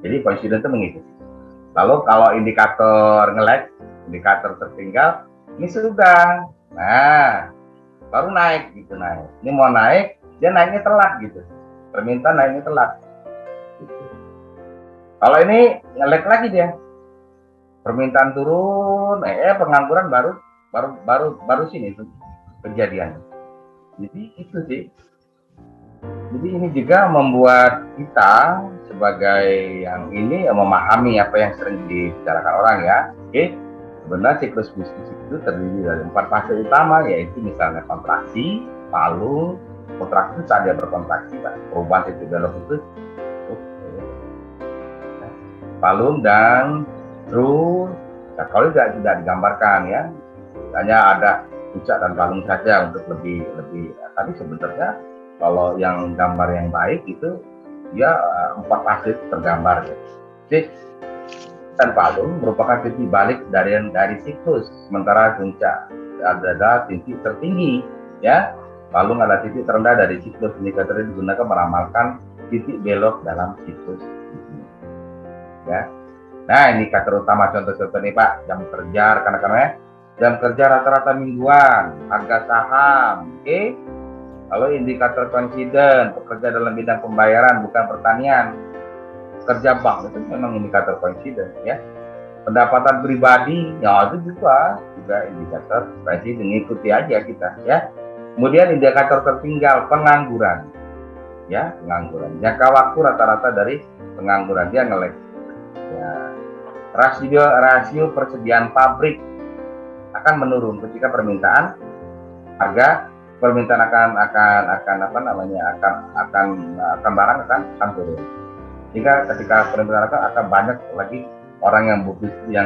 Jadi coincidence itu mengikuti. Lalu kalau indikator nge-lag, indikator tertinggal, ini sudah. Nah, baru naik gitu, naik. Ini mau naik, dia naiknya telat gitu. Permintaan naiknya telat. Gitu. Kalau ini nge-lag lagi dia. Permintaan turun, pengangguran baru sini kejadiannya. Jadi itu sih. Jadi ini juga membuat kita sebagai yang ini memahami apa yang sering dibicarakan orang ya. Oke, sebenarnya siklus bisnis itu terdiri dari 4 fase utama, yaitu misalnya kontraksi, palung. Kontraksi saat dia berkontraksi, perubahan titik belok itu palung dan terus. Nah, kalau tidak digambarkan ya, hanya ada puncak dan palung saja untuk lebih. Tapi sebenarnya kalau yang gambar yang baik itu dia 4 fase tergambar ya. Jadi dan palung merupakan titik balik dari siklus, sementara puncak adalah titik tertinggi ya. Palung adalah titik terendah dari siklus. Indikator ini digunakan meramalkan titik belok dalam siklus ya. Nah, indikator utama contoh-contoh nih Pak, jam kerja rekan-rekan. Jam kerja rata-rata mingguan, harga saham, oke. Kalau indikator confident, pekerja dalam bidang pembayaran bukan pertanian, kerja bank itu memang indikator confident ya. Pendapatan pribadi, ya itu juga indikator confident, ikuti aja kita ya. Kemudian indikator tertinggal, pengangguran ya, pengangguran. Jangka waktu rata-rata dari pengangguran dia ngelek ya. Rasio persediaan pabrik akan menurun ketika permintaan barang akan turun. Jika ketika permintaan akan banyak lagi orang yang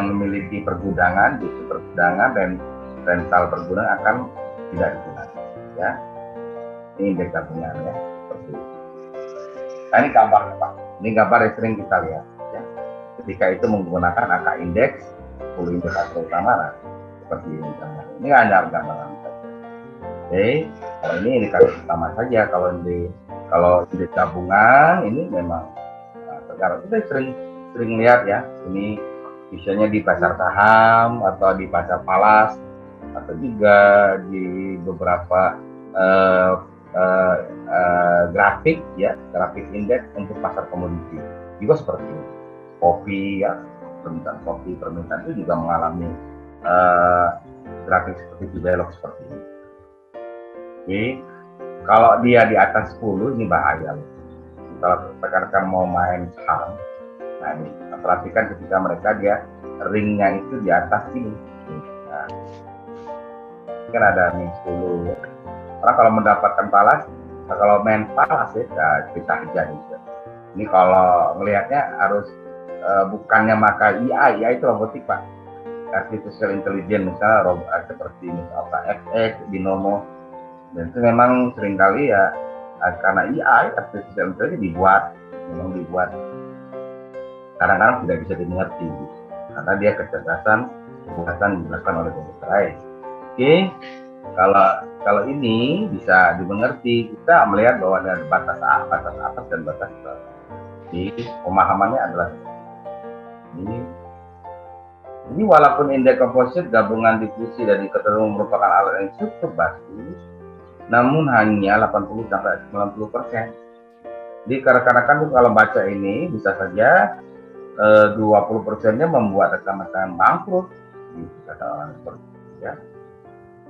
memiliki pergudangan, justru pergudangan dan rental pergudangan akan tidak digunakan ya. Ini indikatornya ya, seperti itu. Nah, ini gambarnya Pak. Ini gambar yang sering kita lihat ya. Ketika itu menggunakan angka indeks 10 indikator utama seperti ini. Ini hanya gambaran saja. Oke, kalau ini indikator utama saja. Kalau indeks gabungan ini memang sekarang kita sering lihat ya. Ini misalnya di pasar saham atau di pasar falas atau juga di beberapa grafik ya, grafik indeks untuk pasar komoditi juga seperti ini. Kopi ya, permintaan itu juga mengalami grafik seperti belok seperti ini. Oke, kalau dia di atas 10 ini bahaya loh. Kalau rekan-rekan mau main saham, nah ini perhatikan ketika mereka dia ringnya itu di atas ini. Nah, kan ada nih 10 ya. Orang kalau mendapatkan falas, kalau main falas ya kita aja gitu. Ini kalau melihatnya harus bukannya maka IA itu robotik Pak, artificial intelligence misalnya seperti misalnya FX, Binomo, dan itu memang seringkali ya karena AI artificial intelligence dibuat kadang-kadang tidak bisa dimengerti gitu. Karena dia kecerdasan dijelaskan oleh komputer AI. Oke, kalau ini bisa dimengerti, kita melihat bahwa ada batas atas dan batas bawah. Jadi pemahamannya adalah ini. Jadi walaupun indeks komposit gabungan difusi dan diketahui merupakan alat yang cukup bagus, namun hanya 80-90%. Jadi rekan-rekan tuh kalau baca ini bisa saja 20%-nya membuat rekan-rekan bangkrut, gitu kata orang seperti itu ya.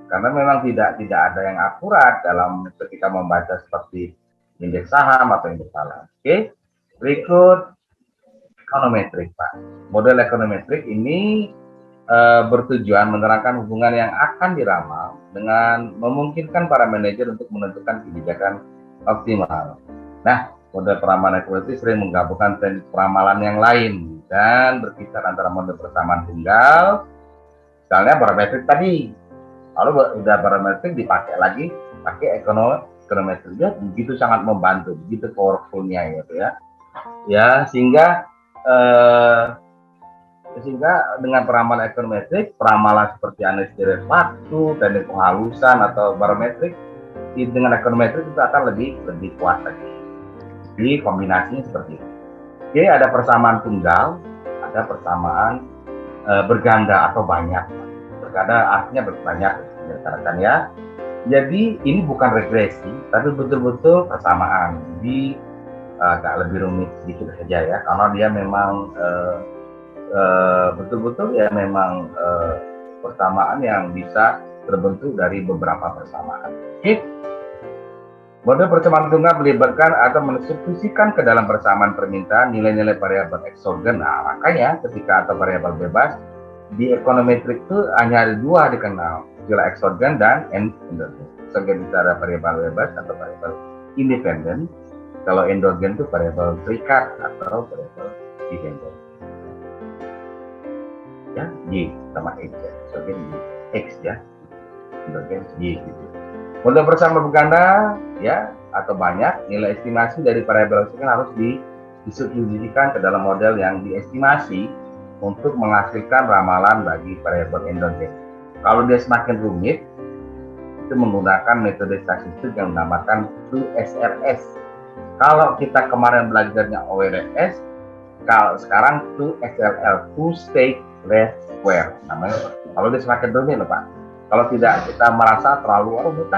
Karena memang tidak ada yang akurat dalam ketika membaca seperti indeks saham atau indeks falas. Oke, berikut ekonometrik Pak. Model ekonometrik ini bertujuan menerangkan hubungan yang akan diramal dengan memungkinkan para manajer untuk menentukan kebijakan optimal. Nah, model peramalan ekonometrik sering menggabungkan teknik peramalan yang lain dan berkisar antara model persamaan tunggal, misalnya barometrik tadi. Lalu udah barometrik dipakai lagi, pakai ekonometrik, ya begitu sangat membantu, begitu powerfulnya gitu ya. Ya sehingga dengan peramalan ekonometrik, peramalan seperti analisis dari waktu, teknik penghalusan atau barometrik, dengan ekonometrik itu akan lebih kuat lagi. Jadi kombinasinya seperti itu. Jadi ada persamaan tunggal, ada persamaan berganda atau banyak. Berganda artinya berbanyak, rekan-rekan ya. Jadi ini bukan regresi, tapi betul-betul persamaan. Jadi agak lebih rumit sedikit saja ya, karena dia memang betul-betul ya memang persamaan yang bisa terbentuk dari beberapa persamaan. Oke? Model persamaan tunggal melibatkan atau mensubstitusikan ke dalam persamaan permintaan nilai-nilai variabel eksogen. Nah, makanya ketika atau variabel bebas di ekonometrik itu hanya ada dua dikenal, istilah eksogen dan endogen. Eksogen itu ada variabel bebas atau variabel independen. Kalau endogen itu variabel terikat atau variabel dependen. Ya, Y sama X ya, eksogen Y, X ya, endogen Y gitu. Model persamaan berganda ya atau banyak, nilai estimasi dari variabel eksogen harus disubstitusikan ke dalam model yang diestimasi untuk menghasilkan ramalan bagi variabel endogen. Kalau dia semakin rumit, itu menggunakan metode statistik yang dinamakan 2SRS. Kalau kita kemarin belajarnya ORS, kalau sekarang 2SLL, 2 state least square namanya. Kalau dia semakin rumit loh Pak. Kalau tidak kita merasa terlalu rumit,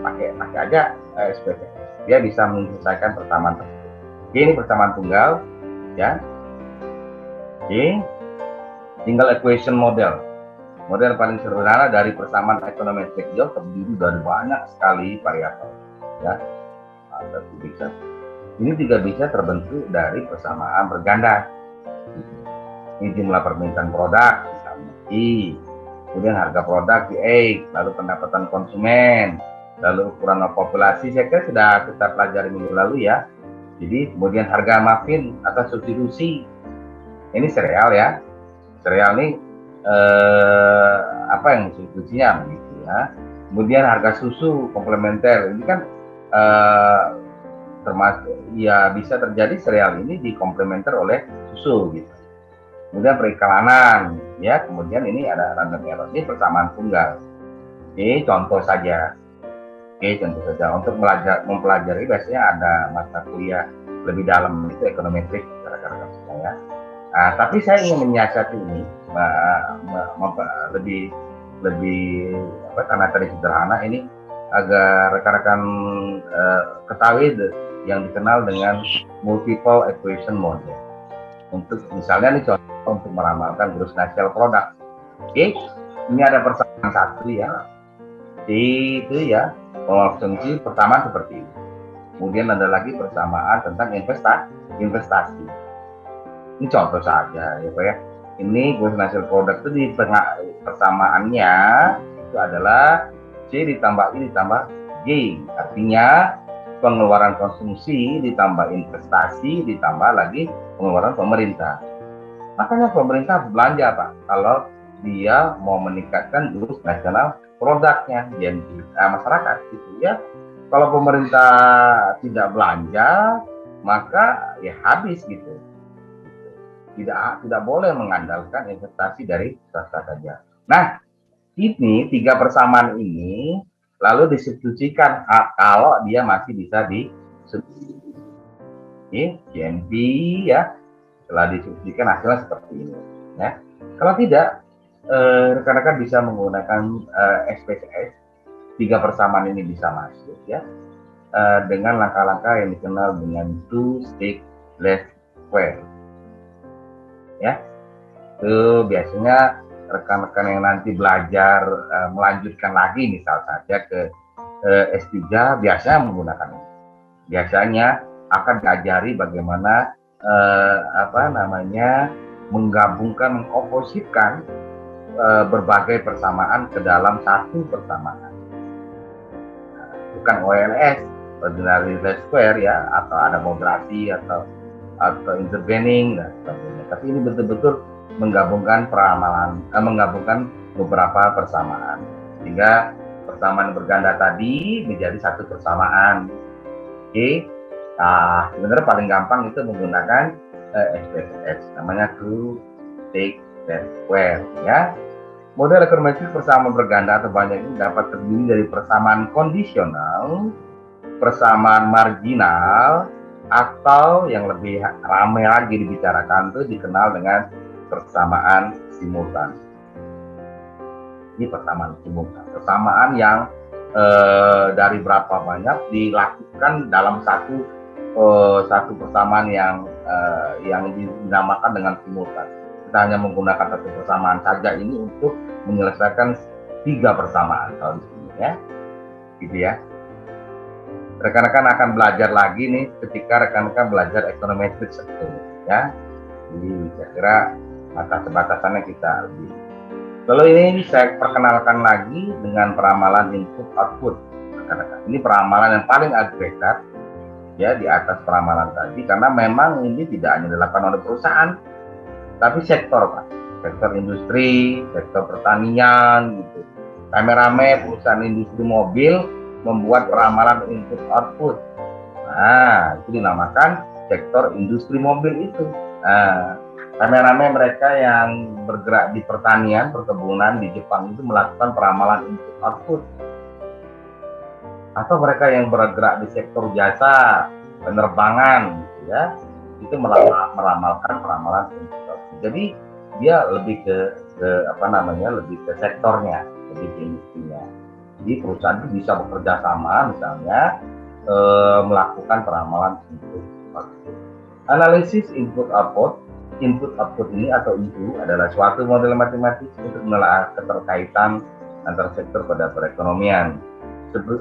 pakai aja SPSS. Dia bisa menyelesaikan persamaan tersebut. Ini persamaan tunggal, ya. Ini single equation model. Model paling sederhana dari persamaan ekonometrik. Dia terdiri dari banyak sekali variabel, ya. Ini juga bisa terbentuk dari persamaan berganda. Ini jumlah permintaan produk, misalnya I, kemudian harga produk di X, lalu pendapatan konsumen, lalu ukuran populasi. Saya kira sudah kita pelajari minggu lalu ya. Jadi kemudian harga muffin atau substitusi, ini sereal ya. Sereal ini apa yang substitusinya begitu ya. Kemudian harga susu komplementer, ini kan termasuk ya bisa terjadi sereal ini dikomplementer oleh susu gitu. Kemudian periklanan ya, kemudian ini ada random error. Ini persamaan tunggal. Ini contoh saja. Oke, contoh saja untuk mempelajari biasanya ada mata kuliah lebih dalam itu ekonometrik gara-gara saya. Nah, tapi saya ingin menyiasati ini lebih karena tadi sederhana ini agar rekan-rekan ketahui yang dikenal dengan multiple equation model. Untuk misalnya ini contoh untuk meramalkan gross national product. Oke, ini ada persamaan satu ya. Itu ya, konsumsi pertama seperti ini. Kemudian ada lagi persamaan tentang investasi. Ini contoh saja ya Pak ya. Ini gross national product itu di tengah persamaannya itu adalah C ditambah I ditambah G. Artinya pengeluaran konsumsi ditambah investasi ditambah lagi pengeluaran pemerintah. Makanya pemerintah belanja Pak kalau dia mau meningkatkan gross national produknya masyarakat gitu ya. Kalau pemerintah tidak belanja maka ya habis gitu. Tidak boleh mengandalkan investasi dari swasta saja. Nah, ini tiga persamaan ini lalu disubstitusikan kalau dia masih bisa GNP ya, setelah disubstitusikan hasilnya seperti ini ya. Kalau tidak rekan-rekan bisa menggunakan SPSS. Tiga persamaan ini bisa masuk ya dengan langkah-langkah yang dikenal dengan 2 state least square ya. Itu biasanya rekan-rekan yang nanti belajar melanjutkan lagi misal saja ke S3 biasanya menggunakan ini. Biasanya akan diajari bagaimana menggabungkan, mengopositkan berbagai persamaan ke dalam satu persamaan. Bukan OLS, ordinary least square ya, atau ada moderasi atau intervening dan sebagainya. Tapi ini betul-betul menggabungkan menggabungkan beberapa persamaan sehingga persamaan berganda tadi menjadi satu persamaan. Oke. Nah, sebenarnya paling gampang itu menggunakan SPSS, namanya 2 state least square ya. Model ekonometrik persamaan berganda atau banyak ini dapat terdiri dari persamaan kondisional, persamaan marginal, atau yang lebih ramai lagi dibicarakan itu dikenal dengan persamaan simultan. Ini persamaan simultan, persamaan yang dari berapa banyak dilakukan dalam satu persamaan yang dinamakan dengan simultan. Kita hanya menggunakan satu persamaan saja ini untuk menyelesaikan 3 persamaan kalau di sini ya, gitu ya. Rekan-rekan akan belajar lagi nih ketika rekan-rekan belajar econometrics sebetulnya ya. Jadi saya kira batas-batasannya kita lebih. Lalu ini saya perkenalkan lagi dengan peramalan input output. Rekan-rekan, ini peramalan yang paling agregat ya di atas peramalan tadi, karena memang ini tidak hanya dilakukan oleh perusahaan, tapi sektor Pak. Sektor industri, sektor pertanian gitu. Rame-rame perusahaan industri mobil membuat peramalan input output. Nah, itu dinamakan sektor industri mobil itu. Nah, rame-rame mereka yang bergerak di pertanian, perkebunan di Jepang itu melakukan peramalan input output. Atau mereka yang bergerak di sektor jasa, penerbangan gitu ya, itu meramalkan peramalan input output. Jadi dia lebih ke lebih ke sektornya, lebih ke industrinya. Jadi perusahaan itu bisa bekerja sama misalnya melakukan peramalan input output. Analisis input output ini atau IU adalah suatu model matematis untuk menelaah keterkaitan antar sektor pada perekonomian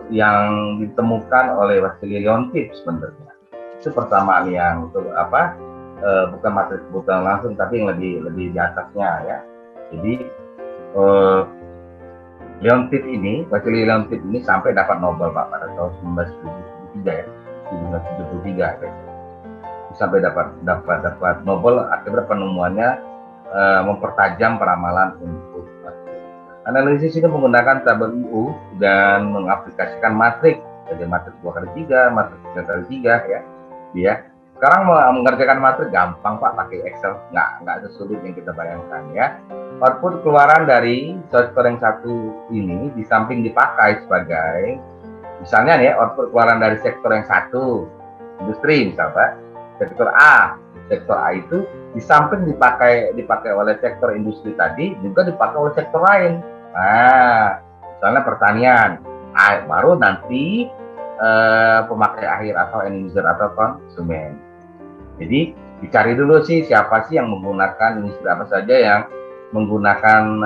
yang ditemukan oleh Wassily Leontief sebenarnya. Itu persamaan yang bukan materi kebutuhan langsung, tapi yang lebih di atasnya ya. Jadi Wassily Leontief ini sampai dapat Nobel Pak pada tahun 1973 ya, 1973 ya. Sampai dapat Nobel, akhirnya penemuannya mempertajam peramalan input. Analisis ini menggunakan tabel IU dan mengaplikasikan matrik, jadi matrik 2x3, matrik 3x3 ya. Dia sekarang mengerjakan matrik gampang Pak, pakai Excel, nggak sesulit yang kita bayangkan ya. Output keluaran dari sektor yang satu ini di samping dipakai sebagai, misalnya nih, output keluaran dari sektor yang satu, industri misalnya, sektor A itu di samping dipakai oleh sektor industri tadi, juga dipakai oleh sektor lain. Nah, misalnya pertanian, baru nanti pemakai akhir atau end user atau konsumen. Jadi dicari dulu sih siapa sih yang menggunakan industri apa saja yang menggunakan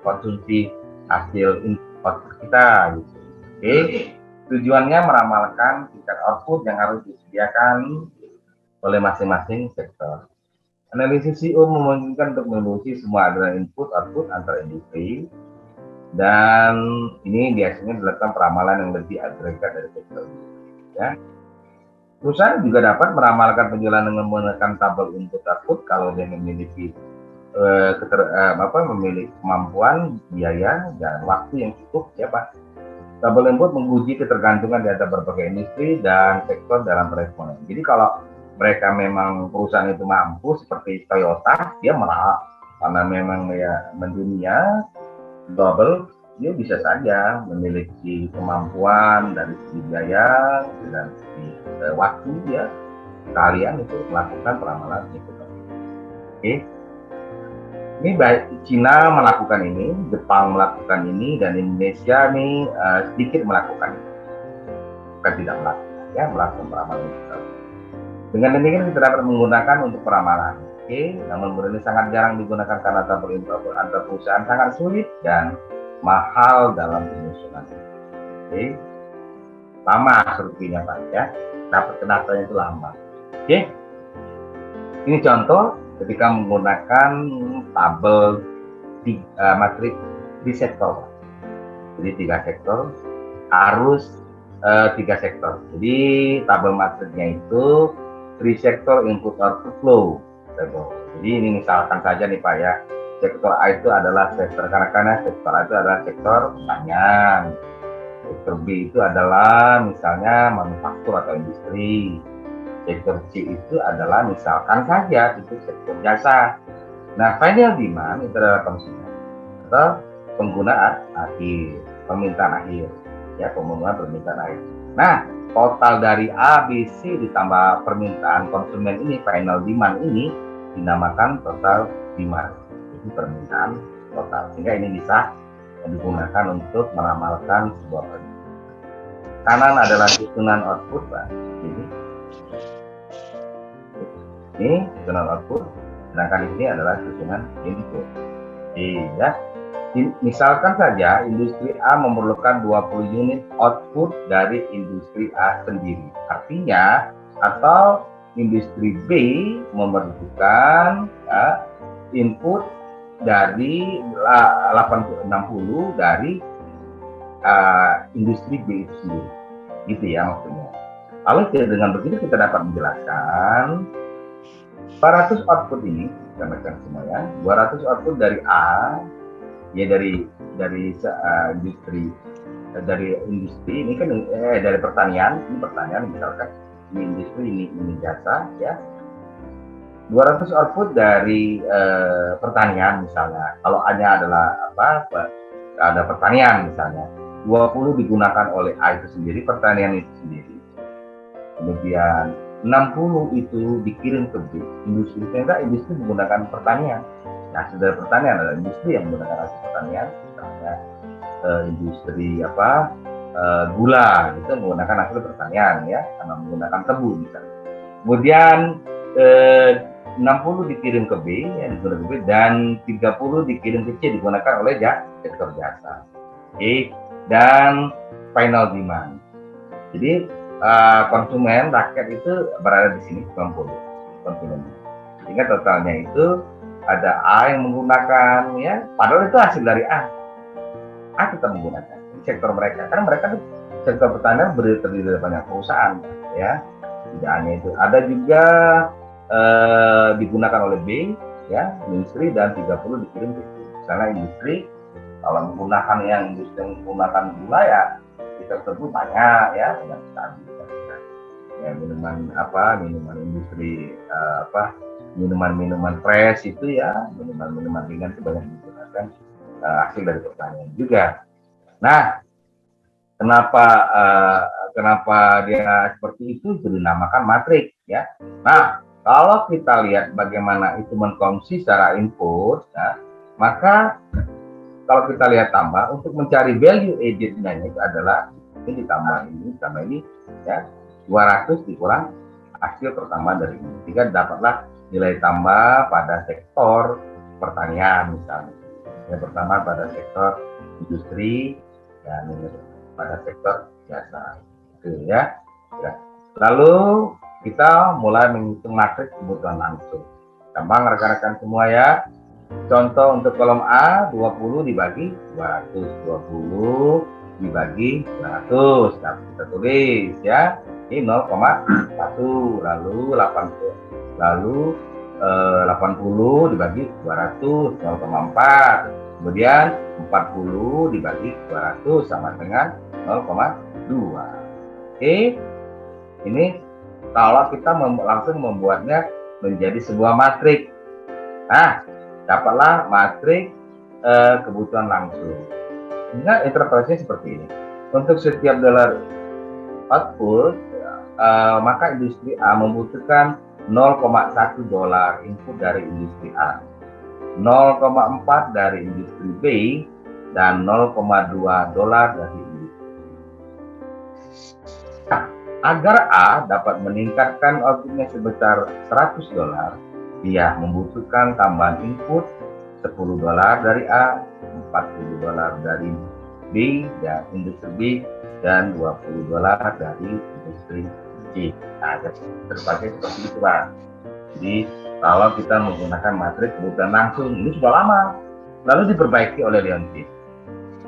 konsumsi hasil import kita gitu. Oke. Tujuannya meramalkan tingkat output yang harus disediakan oleh masing-masing sektor. Analisis IU memungkinkan untuk menelusuri semua aliran input output antar industri, dan ini biasanya dilakukan peramalan yang lebih agregat dari sektor ya. Perusahaan juga dapat meramalkan penjualan dengan menggunakan tabel input output kalau dia memiliki memiliki kemampuan, biaya, dan waktu yang cukup ya Pak. Tabel input menguji ketergantungan di antara berbagai industri dan sektor dalam perekonomian. Jadi kalau mereka memang perusahaan itu mampu seperti Toyota, dia karena memang ya mendunia global, dia bisa saja memiliki kemampuan dari segi biaya dan segi waktu ya, kalian itu melakukan peramalan itu. Oke. Ini baik Cina melakukan ini, Jepang melakukan ini, dan Indonesia nih sedikit melakukan ini. Bukan tidak melakukan, ya melakukan peramalan itu. Dengan demikian kita dapat menggunakan untuk peramalan. Oke, namun ini sangat jarang digunakan karena tabel input antar perusahaan sangat sulit dan mahal dalam penyusunan. Oke, lama surveinya Pak ya, dapat datanya itu lama. Oke, ini contoh ketika menggunakan tabel matrik di sektor. Jadi 3 sektor harus 3 sektor. Jadi tabel matriknya itu 3 sektor input output flow. Jadi ini misalkan saja nih Pak ya, sektor A itu adalah sektor karena sektor A itu adalah sektor pertanian. Sektor B itu adalah misalnya manufaktur atau industri. Sektor C itu adalah misalkan saja itu sektor jasa. Nah, final demand itu adalah konsumen atau penggunaan akhir, permintaan akhir, ya pemenuhan permintaan akhir. Nah, total dari A, B, C ditambah permintaan konsumen ini, final demand ini dinamakan total demand. Itu permintaan total. Sehingga ini bisa digunakan untuk meramalkan sebuah permintaan. Kanan adalah susunan output, Pak. Ini susunan output, sedangkan ini adalah susunan input. Iya. Misalkan saja industri A memerlukan 20 unit output dari industri A sendiri. Artinya, atau industri B memerlukan input dari 60 dari industri B itu sendiri. Gitu ya maksudnya. Lalu dengan begitu kita dapat menjelaskan 200 output ini, kita makan semua ya, 200 output dari A, ya dari industri ini kan dari pertanian, ini pertanian misalkan, ini industri, ini jasa ya. 200 output dari pertanian misalnya, kalau A-nya adalah ada pertanian misalnya, 20 digunakan oleh A itu sendiri, pertanian itu sendiri. Kemudian 60 itu dikirim ke B, industri, sehingga industri menggunakan pertanian. Nah, dari pertanian adalah industri yang menggunakan hasil pertanian, misalnya industri gula, itu menggunakan hasil pertanian ya, karena menggunakan tebu misalnya. Kemudian 60 dikirim ke B, ya, digunakan ke B, dan 30 dikirim ke C, digunakan oleh sektor jasa. Oke, dan final demand. Jadi konsumen rakyat itu berada di sini 90 konsumen. Sehingga totalnya itu ada A yang menggunakan ya, padahal itu hasil dari A tetap menggunakan sektor mereka, karena mereka tuh sektor pertanian terdiri dari banyak perusahaan ya. Tidak hanya itu, ada juga digunakan oleh B ya, industri, dan 30 dikirim ke C. Misalnya industri kalau menggunakan industri yang menggunakan gula ya, kita tersebut banyak ya, banyak sekali ya, minuman industri minuman fresh itu ya, minuman ringan itu banyak digunakan hasil dari pertanian juga. Nah, kenapa dia seperti itu dinamakan matrik ya. Nah, kalau kita lihat bagaimana itu mengkonsumsi secara input, ya, maka kalau kita lihat tambah untuk mencari value added-nya itu adalah ini ditambah ini ya, 200 dikurang hasil pertama dari ini, sehingga dapatlah nilai tambah pada sektor pertanian misalnya. Yang pertama pada sektor industri dan pada sektor jasa. Itu ya. Lalu kita mulai menghitung matriks kebutuhan langsung. Gampang rekan-rekan semua ya. Contoh untuk kolom A, 20 dibagi 200, 20 dibagi 200. Nah, kita tulis ya. Ini 0,1, lalu 80 dibagi 200, 0,4. Kemudian 40 dibagi 200 sama dengan 0,2. Oke. Ini kalau kita langsung membuatnya menjadi sebuah matrik. Nah, dapatlah matrik kebutuhan langsung. Nah, interpretasinya seperti ini. Untuk setiap dolar output, maka industri A membutuhkan 0,1 dolar input dari industri A, 0,4 dari industri B, dan 0,2 dolar dari industri B. Nah, agar A dapat meningkatkan outputnya sebesar 100 dolar, dia membutuhkan tambahan input 10 dolar dari A, 40 dolar dari B dan industri B, dan 20 dolar dari industri C. Nah, terpakai seperti itu Pak. Jadi kalau kita menggunakan matrik kebutuhan langsung, ini sudah lama, lalu diperbaiki oleh Leontief.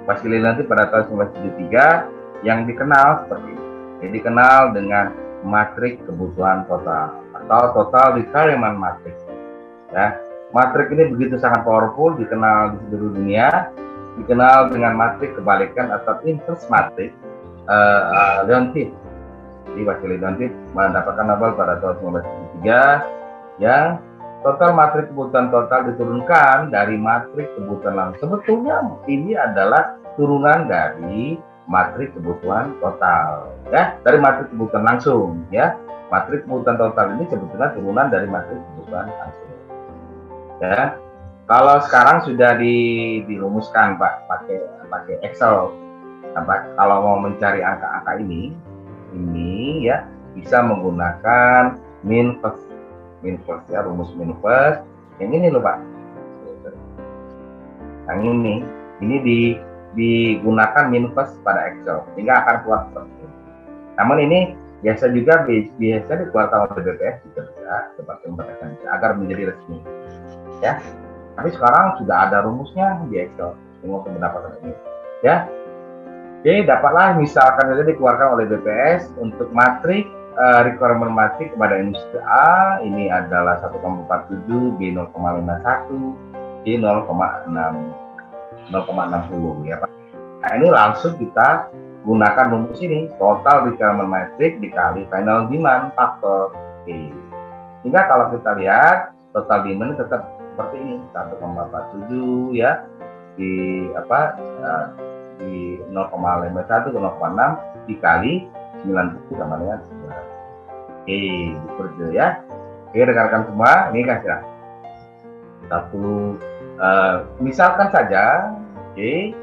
Vasily Leontief pada tahun 1973 yang dikenal seperti ini. Jadi dikenal dengan matrik kebutuhan total atau total requirement matrix. Ya, matrik ini begitu sangat powerful, dikenal di seluruh dunia, dikenal dengan matrik kebalikan atau inverse matrix. Leontief, jadi Vasily Leontief mendapatkan Nobel pada tahun 1973 yang total matrik kebutuhan total diturunkan dari matrik kebutuhan langsung. Sebetulnya ini adalah turunan dari matrik kebutuhan total ya, dari matrik kebutuhan langsung ya. Matrik kebutuhan total ini sebetulnya turunan dari matrik kebutuhan langsung ya. Kalau sekarang sudah dirumuskan Pak pakai Excel. Kalau mau mencari angka-angka ini ya bisa menggunakan min first ya, rumus min first. Yang ini loh Pak, yang ini ini digunakan minfest pada Excel sehingga akan keluar seperti ini. Namun ini biasa juga dikeluarkan oleh BPS juga bisa Departemen Perdagangan agar menjadi resmi ya. Tapi sekarang sudah ada rumusnya di Excel untuk mendapatkan ini ya. Oke, dapatlah misalkan saja dikeluarkan oleh BPS untuk matrik requirement matrik kepada industri A ini adalah 1,47, B 0,51, C 0,60 ya Pak. Nah ini langsung kita gunakan rumus ini, total requirement matrix dikali final demand faktor. Oke. Sehingga kalau kita lihat total demand tetap seperti ini 1,47 ya di di 0,51 ke 0,6 dikali 90 sama dengan 9. Oke, seperti ya. Oke rekan-rekan semua, ini kasih satu misalkan saja, oke.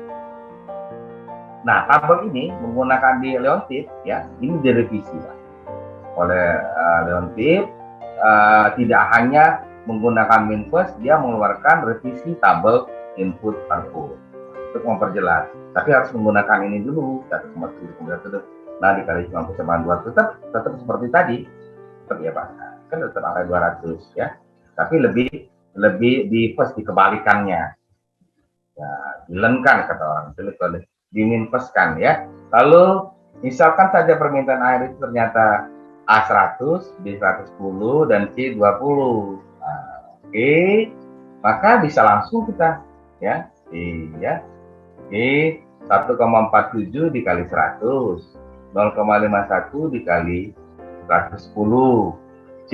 Nah, tabel ini menggunakan di Leontief ya, ini direvisi Pak. Oleh Leontief tidak hanya menggunakan minfest, dia mengeluarkan revisi tabel input output untuk memperjelas. Tapi harus menggunakan ini dulu 1,7 nah dikali 90 tetap seperti tadi, tetap ya Pak. Kan tetap angka 200 ya. Tapi lebih dikebalikannya. Ya, dilenkan kata orang, diminfestkan ya. Lalu misalkan saja permintaan air itu ternyata A100, B110 dan C20. Nah, oke, maka bisa langsung kita ya. Iya. Oke, 1,47 dikali 100, 0,51 dikali 110, C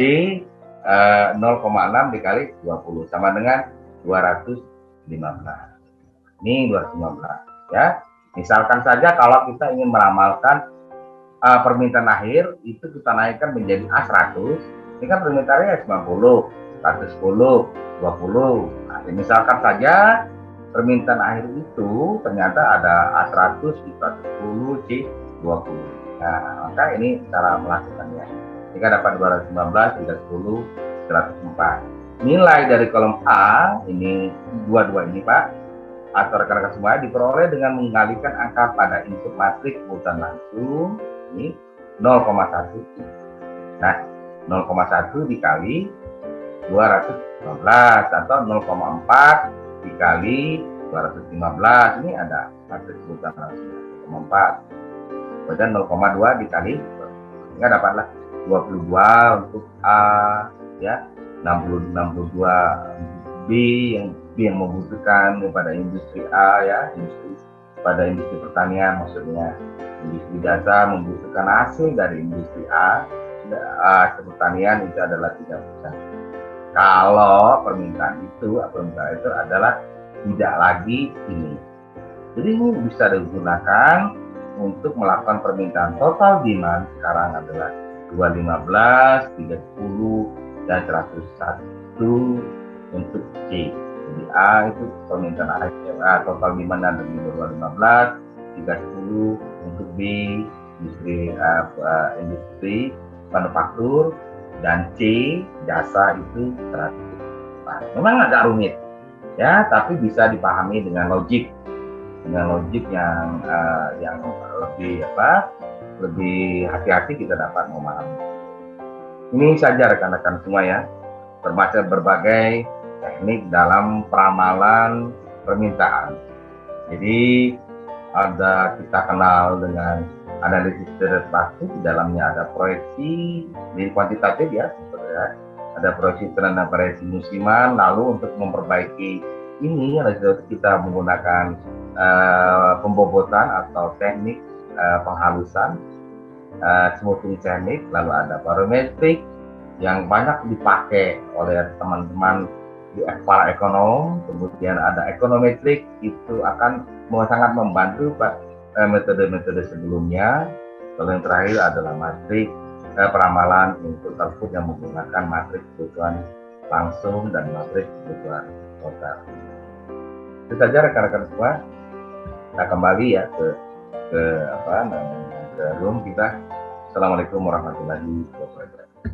0,6 dikali 20 sama dengan 215. Ini 215 ya. Misalkan saja kalau kita ingin meramalkan permintaan akhir itu kita naikkan menjadi A100, ini kan permintaannya 90, 110, 20. Nah, misalkan saja permintaan akhir itu ternyata ada A100, B110, C20. Nah, maka ini cara melakukannya. Jika dapat 215, 310, 104. Nilai dari kolom A, ini 22 ini Pak, atau rekan-rekan semua diperoleh dengan menggalikan angka pada input matrik kebutuhan langsung, ini 0,1. Nah, 0,1 dikali 215 atau 0,4 dikali 215, ini ada matrik kebutuhan langsung 0,4. Kemudian 0,2 dikali, sehingga dapatlah 22 untuk A ya, 62 B yang membutuhkan kepada industri A ya, pada industri pertanian maksudnya. Industri jasa membutuhkan hasil dari industri A pertanian itu adalah 3%. Kalau permintaan itu adalah tidak lagi ini. Jadi ini bisa digunakan untuk melakukan permintaan total demand sekarang adalah 215, 310 dan 101 untuk C. Jadi A itu permintaan akhir total demand dan 215, 310 untuk B industri manufaktur dan C jasa itu 100. Nah, memang agak rumit ya, tapi bisa dipahami dengan logik yang lebih hati-hati kita dapat memahami. Ini saja rekan-rekan semua ya, termasuk berbagai teknik dalam peramalan permintaan. Jadi kita kenal dengan analisis derivatif, di dalamnya ada proyeksi di kuantitatif ya, ada proyeksi tren dan variasi musiman. Lalu untuk memperbaiki ini kita menggunakan pembobotan atau teknik penghalusan, smoothing teknik. Lalu ada barometrik yang banyak dipakai oleh teman-teman di para ekonom. Kemudian ada ekonometrik, itu akan sangat membantu metode-metode sebelumnya. Lalu yang terakhir adalah matrik peramalan input output yang menggunakan matrik kebutuhan langsung dan matrik kebutuhan total. Itu saja rekan-rekan semua. Kita kembali ya ke room kita. Assalamualaikum warahmatullahi wabarakatuh.